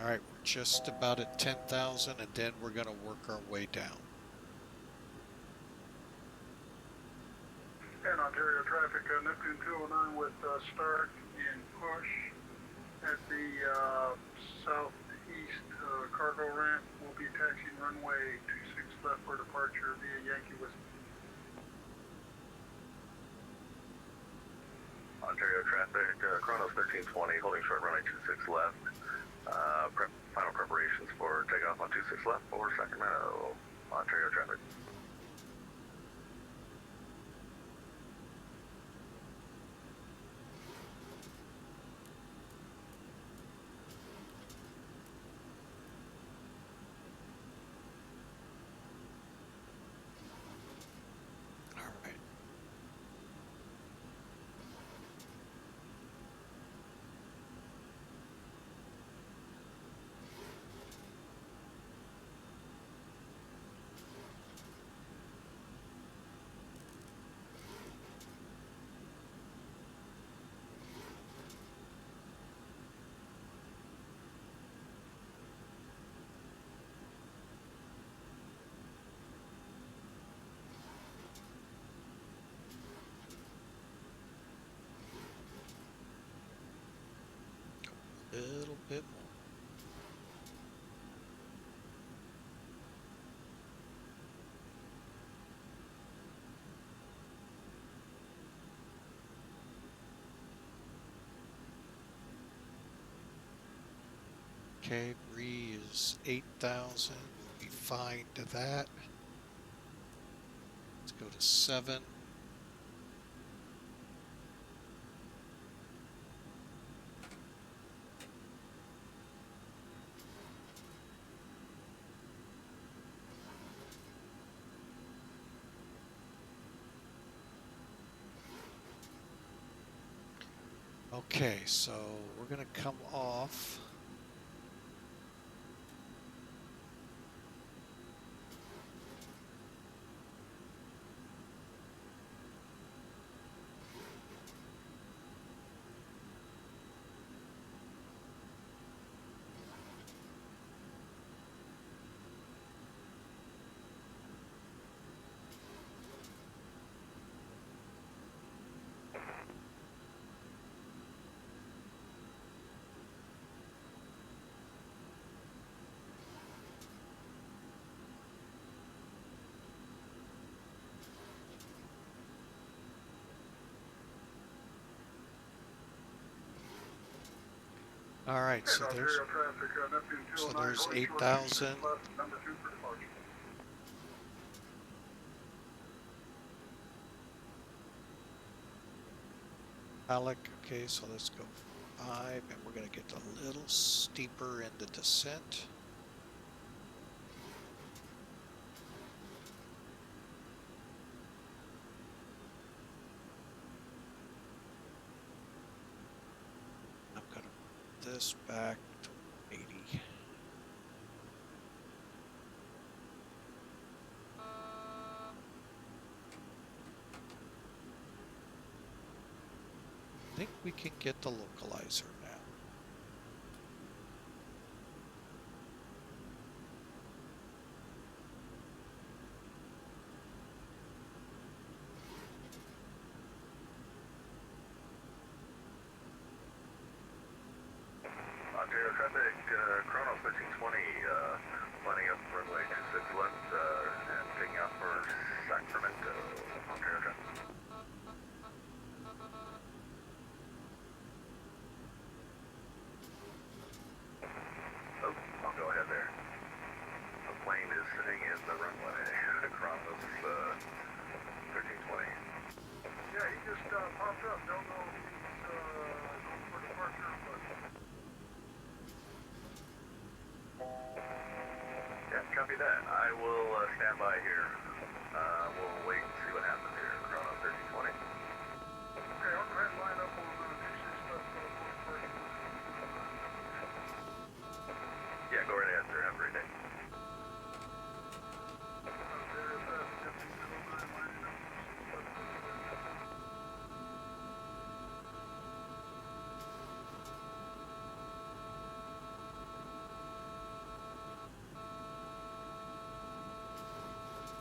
All right, we're just about at 10,000, and then we're going to work our way down. And Ontario traffic, Neptune 209 with start and push at the southeast cargo ramp. We'll be taxiing runway 26 left for departure via Yankee Whiskey. Ontario traffic, Chronos 1320, holding short runway 26 left. Final preparations for takeoff on 26 left for Sacramento. Ontario traffic. All right. A little bit more. Okay, Bree is 8,000. We'll be fine to that. Let's go to 7. Okay, so we're going to come off. All right, so there's 8,000. Alec, okay, so let's go 5, and we're going to get a little steeper in the descent. I'm going to move this back to 80. I think we can get the localizer now. Ontario traffic, Chronos 1320, lining up runway 26 left and taking off for Sacramento. Ontario traffic. copy that. I will stand by here. We'll wait and see what happens here. Chrono 1320. Okay, I'll go ahead and line up on DC stuff for you. Yeah, go right ahead, sir. Have a great day.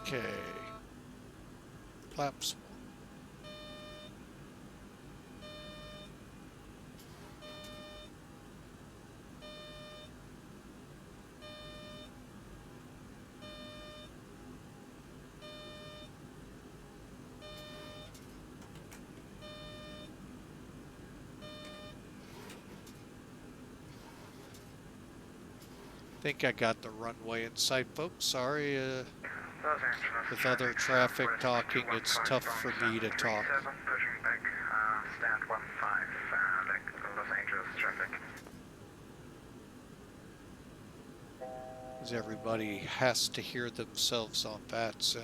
Okay. Flaps. Think I got the runway in sight, folks. Sorry, Los Angeles. with other traffic talking, it's tough for me to talk. Pushing back, stand 15, like Los Angeles traffic. Because everybody has to hear themselves on VATSIM.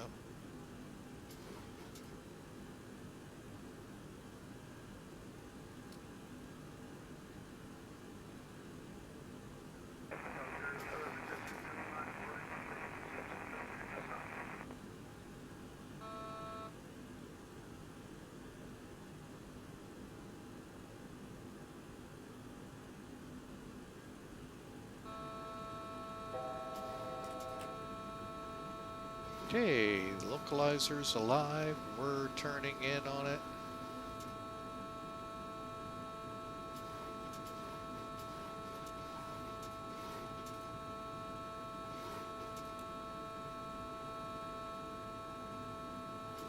Okay, the localizer's alive. We're turning in on it.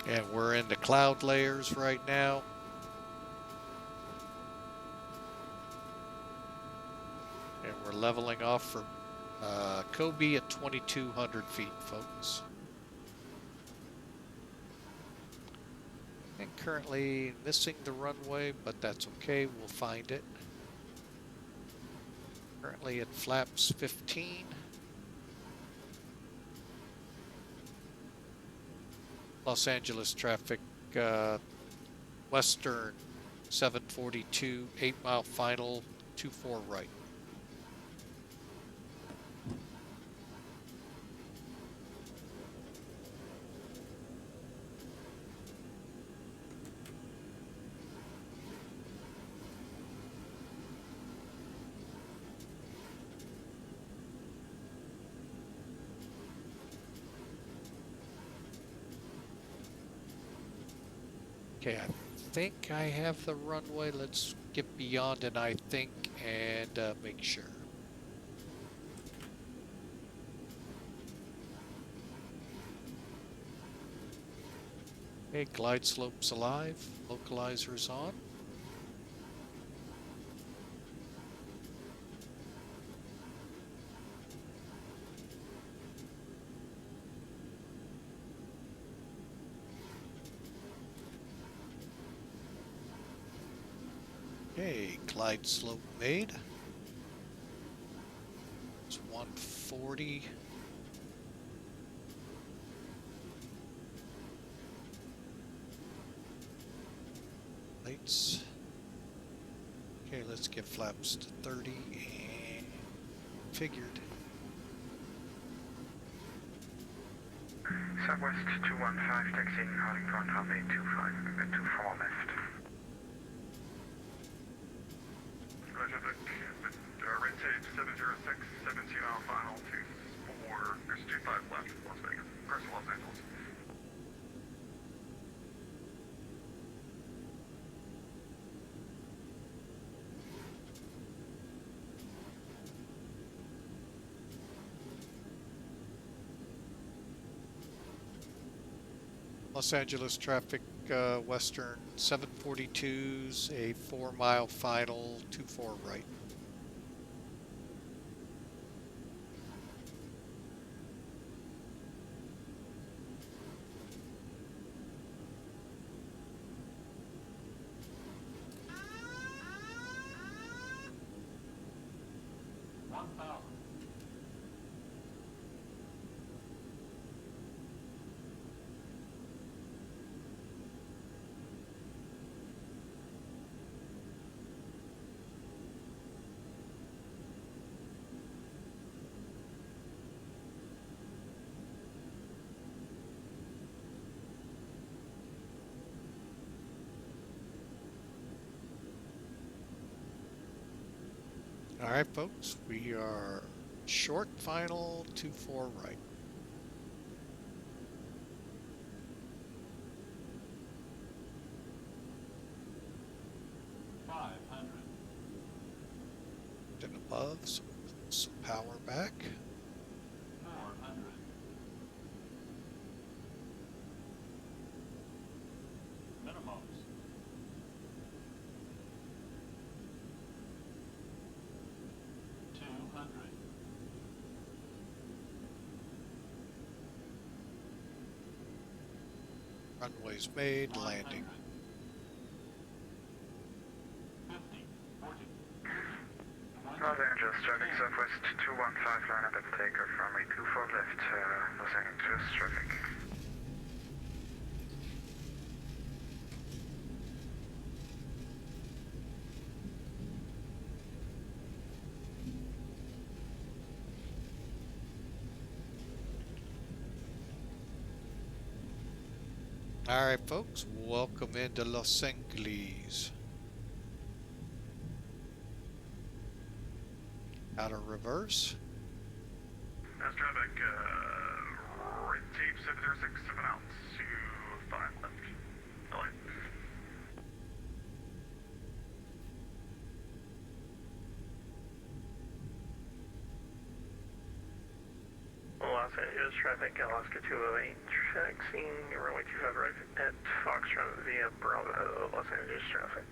And we're in the cloud layers right now. And we're leveling off for Kobe at 2,200 feet, folks. And currently missing the runway, but that's okay. We'll find it. Currently at flaps 15. Los Angeles traffic, Western 742, 8 mile final, 24 right. Okay, I think I have the runway. Let's get beyond an I think and make sure. Okay, glide slope's alive. Localizer's on. Okay, glide slope made. It's 140. Lights. Okay, let's get flaps to 30 and figured. Southwest 215, taxiing Harlington, runway 25, 24 left. Roger, rate stage 706, 17 mile final, 24, there's 25 left, Las Vegas, across Los Angeles. Los Angeles traffic, Western 742s, a 4 mile final, 24 right. All right, folks, we are short final 24 right. And above, so we'll pull some power back. 400. Minimums. 200. Runways made, landing. 50. 40. Los Angeles, traffic Southwest 215, line up at takeoff, runway 24 left, Los Angeles traffic. All right, folks, welcome into Los Angeles. Out of reverse. That's traffic, right tape 7067 out to 5 left. LA. Los Angeles traffic, Alaska 208, taxiing runway 25 right at Foxtrot via Bravo, Los Angeles traffic.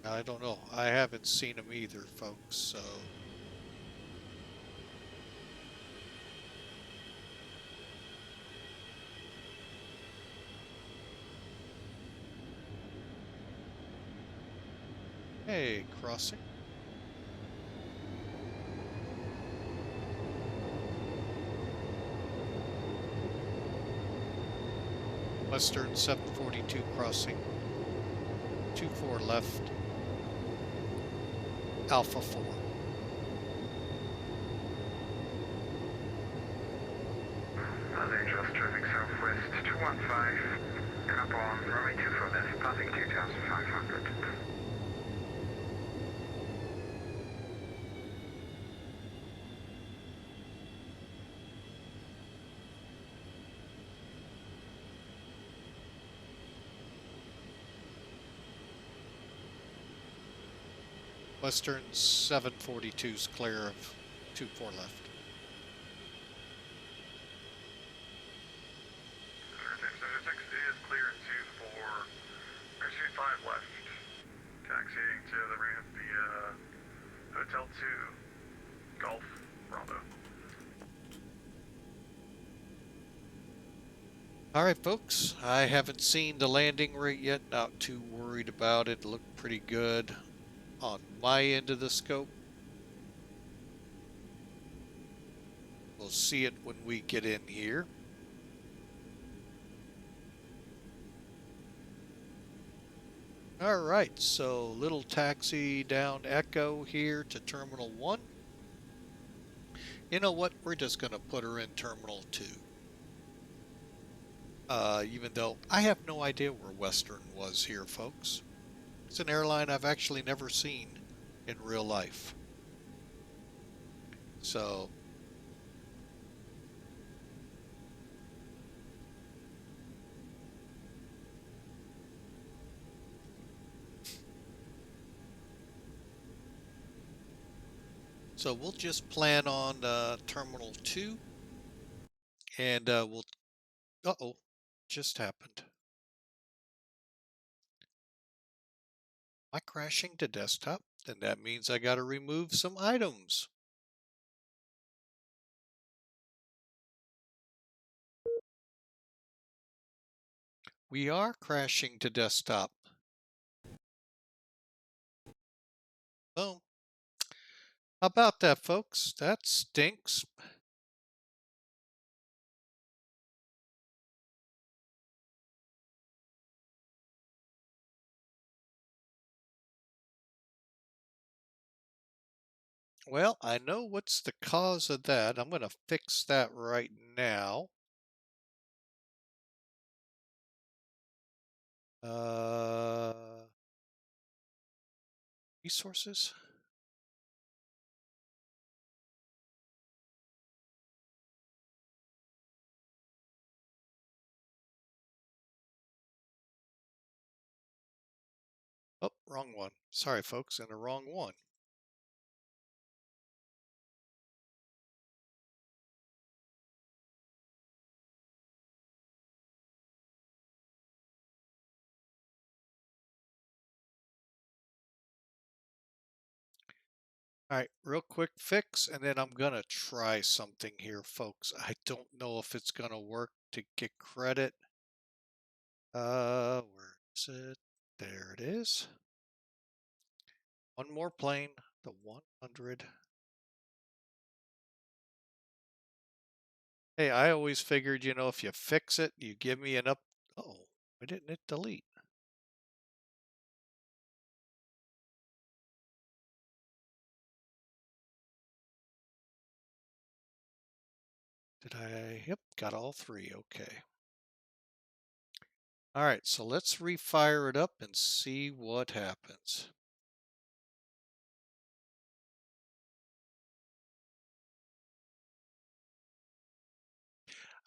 I don't know. I haven't seen them either, folks, so. Hey, crossing. Western 742 crossing. 24 left. Alpha 4. Los Angeles traffic Southwest 215, and up on runway 24 left, passing 2500. Western 742's clear of 24 left. Six is clear at 25 left. Taxiing to the ramp via Hotel 2, Golf, Bravo. All right, folks, I haven't seen the landing rate yet. Not too worried about it. Looked pretty good on my end of the scope. We'll see it when we get in here. All right, so little taxi down Echo here to Terminal 1. You know what? We're just going to put her in Terminal 2. Even though I have no idea where Western was here, folks. It's an airline I've actually never seen in real life. So, we'll just plan on Terminal 2, and we'll, uh-oh, just happened. Am I crashing to desktop? Then that means I got to remove some items. We are crashing to desktop. Boom. How about that, folks? That stinks. Well, I know what's the cause of that. I'm going to fix that right now. Resources. Oh, wrong one. Sorry, folks, in the wrong one. All right, real quick fix, and then I'm going to try something here, folks. I don't know if it's going to work to get credit. Where is it? There it is. One more plane, the 100. Hey, I always figured, you know, if you fix it, you give me an up. Oh, why didn't it delete? Did I? Yep, got all three. Okay. All right, so let's refire it up and see what happens.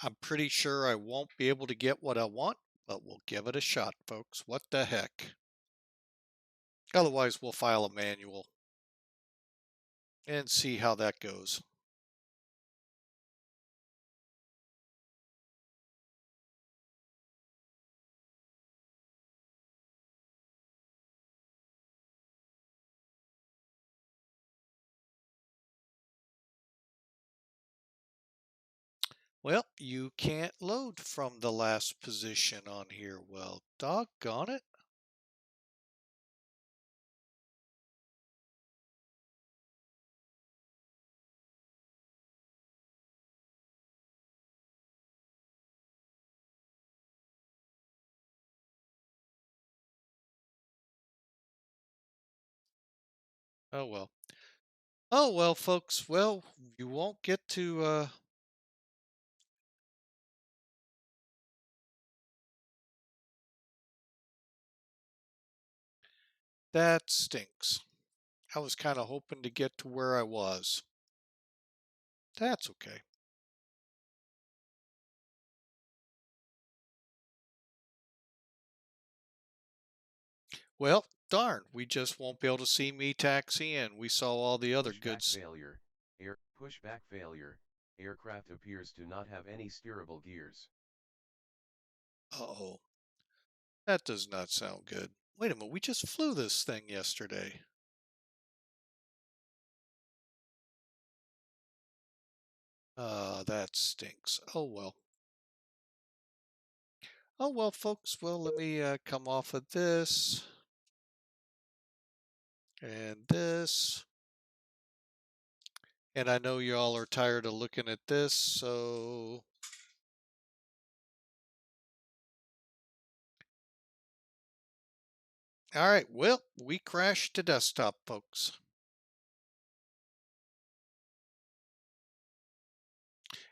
I'm pretty sure I won't be able to get what I want, but we'll give it a shot, folks. What the heck? Otherwise, we'll file a manual and see how that goes. Well, you can't load from the last position on here. Well, doggone it. Oh well. Oh well, folks. Well, you won't get to that stinks. I was kind of hoping to get to where I was. That's okay. Well, darn, we just won't be able to see me taxi in. We saw all the other Pushback goods. failure. Pushback failure. Aircraft appears to not have any steerable gears. Uh-oh. That does not sound good. Wait a minute, we just flew this thing yesterday. That stinks. Oh well. Oh well, folks. Well, let me come off of this and this. And I know y'all are tired of looking at this, so all right. Well, we crashed to desktop, folks.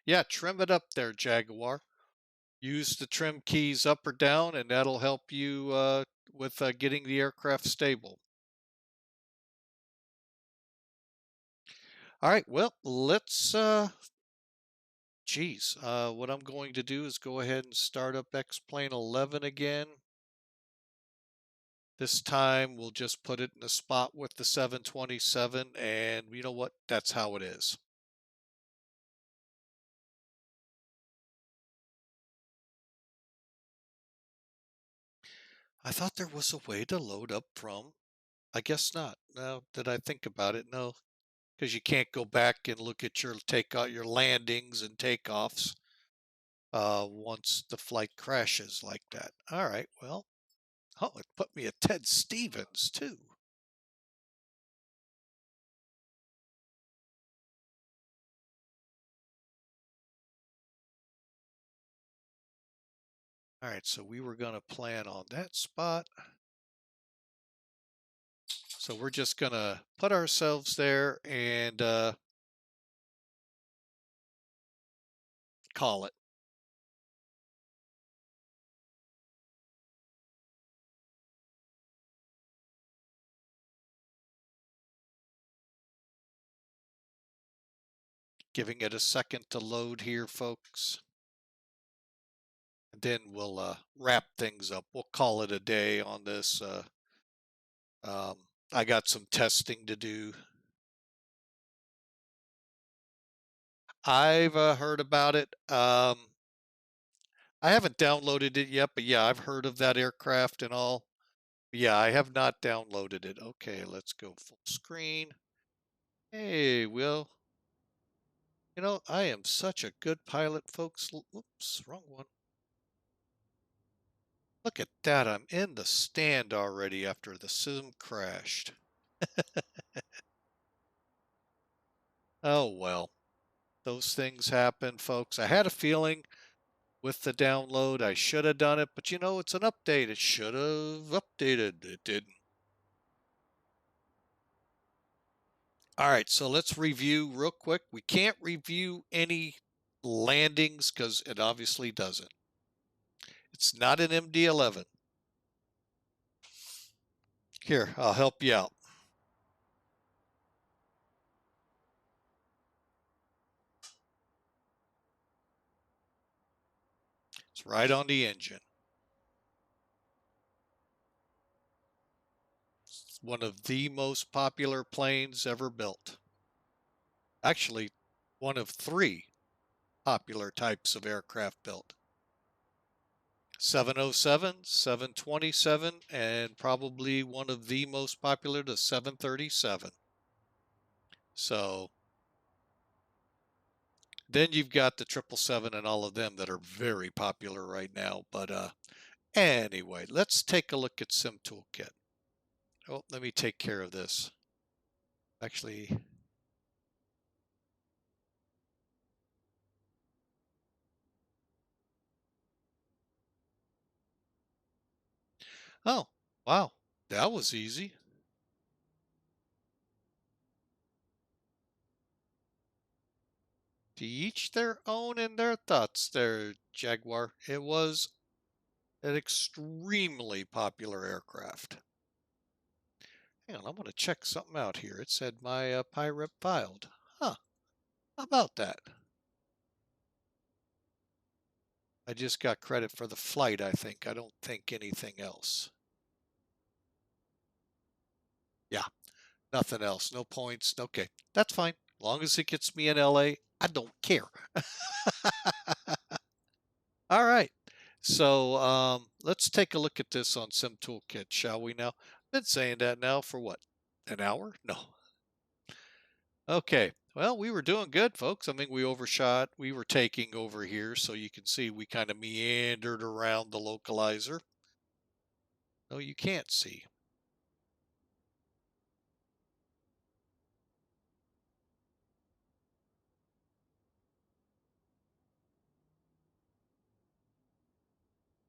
Yeah, trim it up there, Jaguar. Use the trim keys up or down, and that'll help you with getting the aircraft stable. All right, well, let's, what I'm going to do is go ahead and start up X-Plane 11 again. This time we'll just put it in the spot with the 727, and you know what? That's how it is. I thought there was a way to load up from. I guess not. Now that I think about it, no, because you can't go back and look at your takeout, your landings and takeoffs. once the flight crashes like that. All right, well, oh, it put me at Ted Stevens too. All right, so we were going to plan on that spot. So we're just going to put ourselves there and call it. Giving it a second to load here, folks. And then we'll wrap things up. We'll call it a day on this. I got some testing to do. I've heard about it. I haven't downloaded it yet, but yeah, I've heard of that aircraft and all. Yeah, I have not downloaded it. Okay, let's go full screen. Hey, Will. You know, I am such a good pilot, folks. Oops, wrong one. Look at that. I'm in the stand already after the sim crashed. Oh, well. Those things happen, folks. I had a feeling with the download I should have done it, but you know, it's an update. It should have updated. It didn't. All right, so let's review real quick. We can't review any landings because it obviously doesn't. It's not an MD-11. Here, I'll help you out. It's right on the engine. It's one of the most popular planes ever built. Actually, one of 3 popular types of aircraft built. 707, 727, and probably one of the most popular, the 737. So then you've got the 777 and all of them that are very popular right now. But anyway, let's take a look at Sim Toolkit. Oh, let me take care of this. Actually, oh, wow, that was easy. To each their own and their thoughts there, Jaguar. It was an extremely popular aircraft. Hang on, I'm going to check something out here. It said my PIREP filed. Huh, how about that? I just got credit for the flight, I think. I don't think anything else. Yeah, nothing else. No points. Okay, that's fine. As long as it gets me in LA, I don't care. All right. So let's take a look at this on Sim Toolkit, shall we now? Been saying that now for what? An hour? No. Okay. Well, we were doing good, folks. I mean, we overshot. We were taking over here, so you can see we kind of meandered around the localizer. No, you can't see.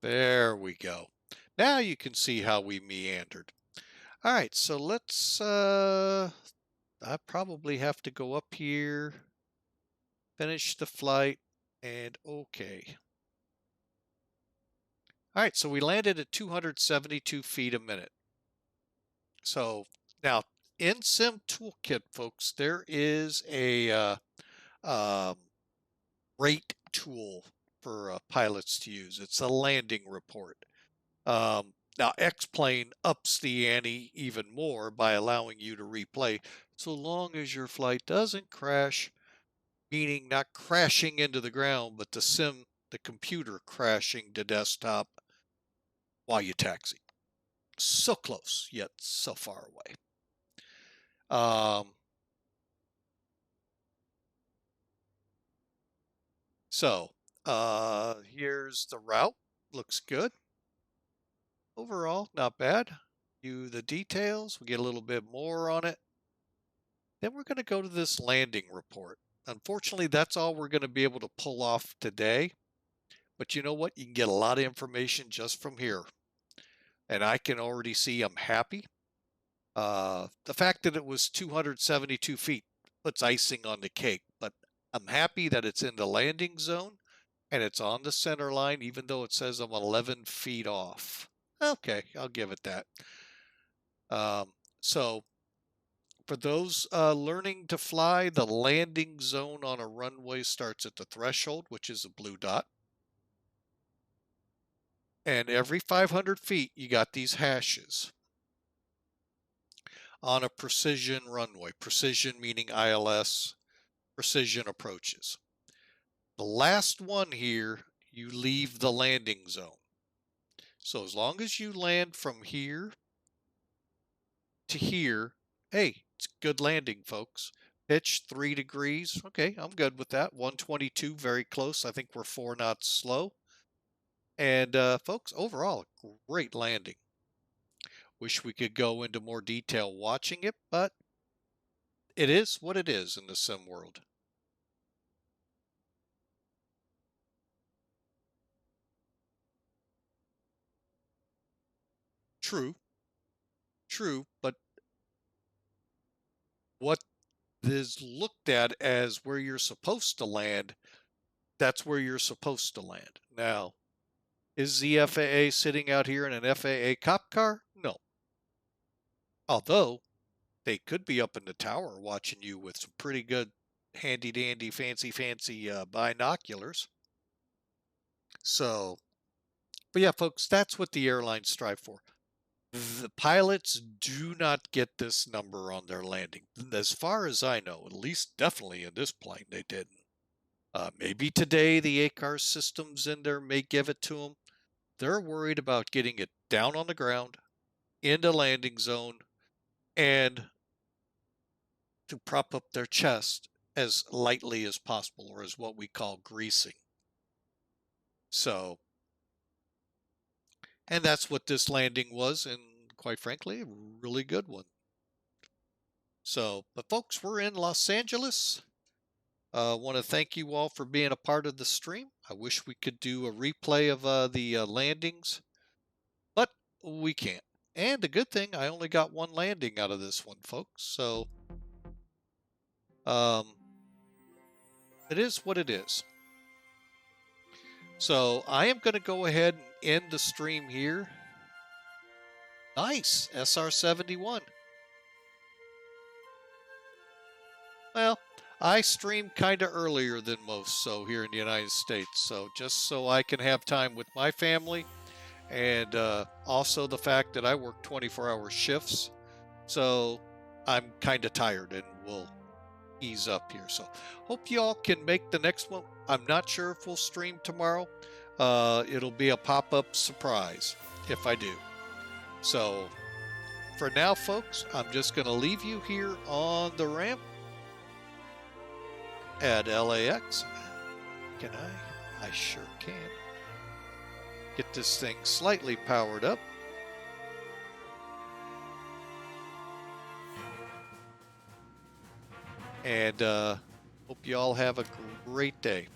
There we go. Now you can see how we meandered. All right, so let's, I probably have to go up here, finish the flight, and okay. All right, so we landed at 272 feet a minute. So now in Sim Toolkit, folks, there is a rate tool for pilots to use. It's a landing report. Now, X-Plane ups the ante even more by allowing you to replay so long as your flight doesn't crash, meaning not crashing into the ground, but the computer crashing to desktop while you taxi. So close, yet so far away. So Here's the route. Looks good. Overall, not bad. The details, we get a little bit more on it. Then we're going to go to this landing report. Unfortunately, that's all we're going to be able to pull off today. But you know what? You can get a lot of information just from here. And I can already see I'm happy. The fact that it was 272 feet puts icing on the cake. But I'm happy that it's in the landing zone and it's on the center line, even though it says I'm 11 feet off. Okay, I'll give it that. So for those learning to fly, the landing zone on a runway starts at the threshold, which is a blue dot. And every 500 feet, you got these hashes on a precision runway. Precision meaning ILS, precision approaches. The last one here, you leave the landing zone. So as long as you land from here to here, hey, it's good landing, folks. Pitch 3 degrees. Okay, I'm good with that. 122, very close. I think we're 4 knots slow. And folks, overall, great landing. Wish we could go into more detail watching it, but it is what it is in the sim world. True, but what is looked at as where you're supposed to land, that's where you're supposed to land. Now, is the FAA sitting out here in an FAA cop car? No. Although, they could be up in the tower watching you with some pretty good handy-dandy, fancy binoculars. So, but yeah, folks, that's what the airlines strive for. The pilots do not get this number on their landing. As far as I know, at least definitely in this plane, they didn't. Maybe today the ACARS systems in there may give it to them. They're worried about getting it down on the ground, into landing zone, and to prop up their chest as lightly as possible, or as what we call greasing. So, and that's what this landing was, and quite frankly, a really good one. So, but folks, we're in Los Angeles. I want to thank you all for being a part of the stream. I wish we could do a replay of the landings, but we can't. And the good thing, I only got one landing out of this one, folks. So, it is what it is. So I am going to go ahead and end the stream here. Nice, SR-71. Well, I stream kind of earlier than most, so here in the United States. So just so I can have time with my family, and also the fact that I work 24-hour shifts. So I'm kind of tired, and we'll ease up here. So hope you all can make the next one. I'm not sure if we'll stream tomorrow. It'll be a pop-up surprise if I do. So for now, folks, I'm just going to leave you here on the ramp at LAX. Can I? I sure can. Get this thing slightly powered up. And hope you all have a great day.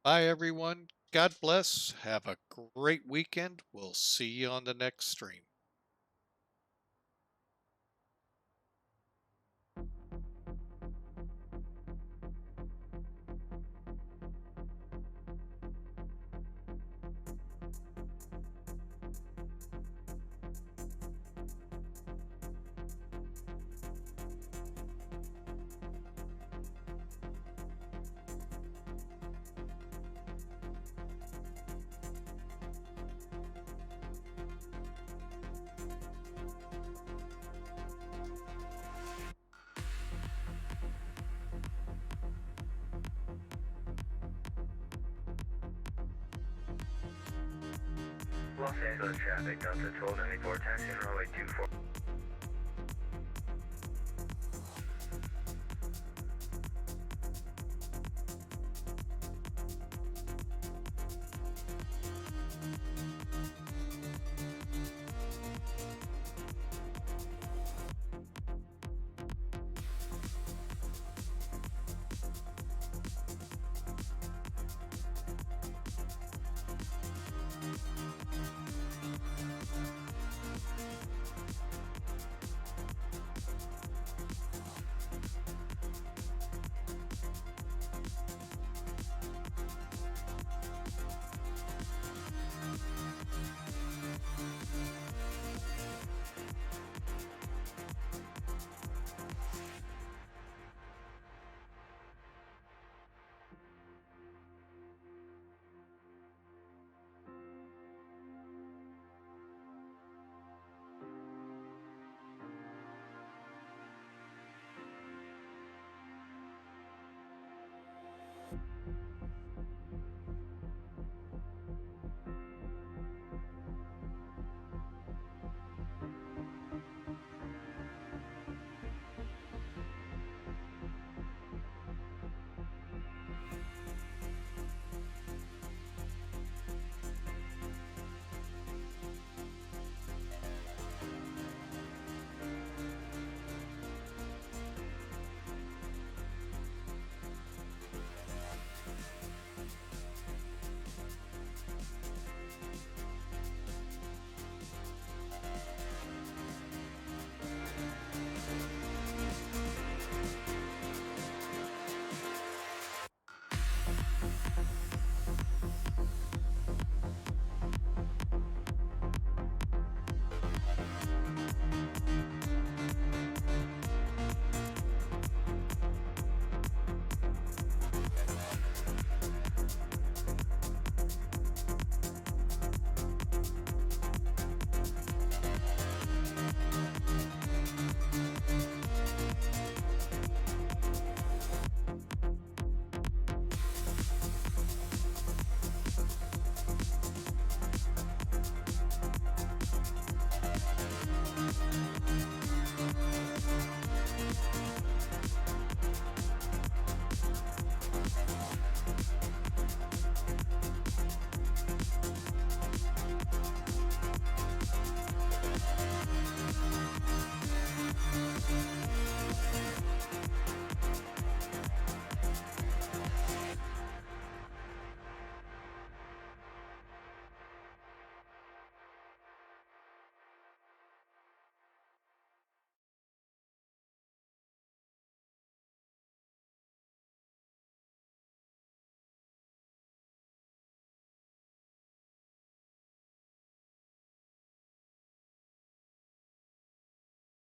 Bye, everyone. God bless. Have a great weekend. We'll see you on the next stream. Los Angeles traffic, Delta 1294, taxi runway 24.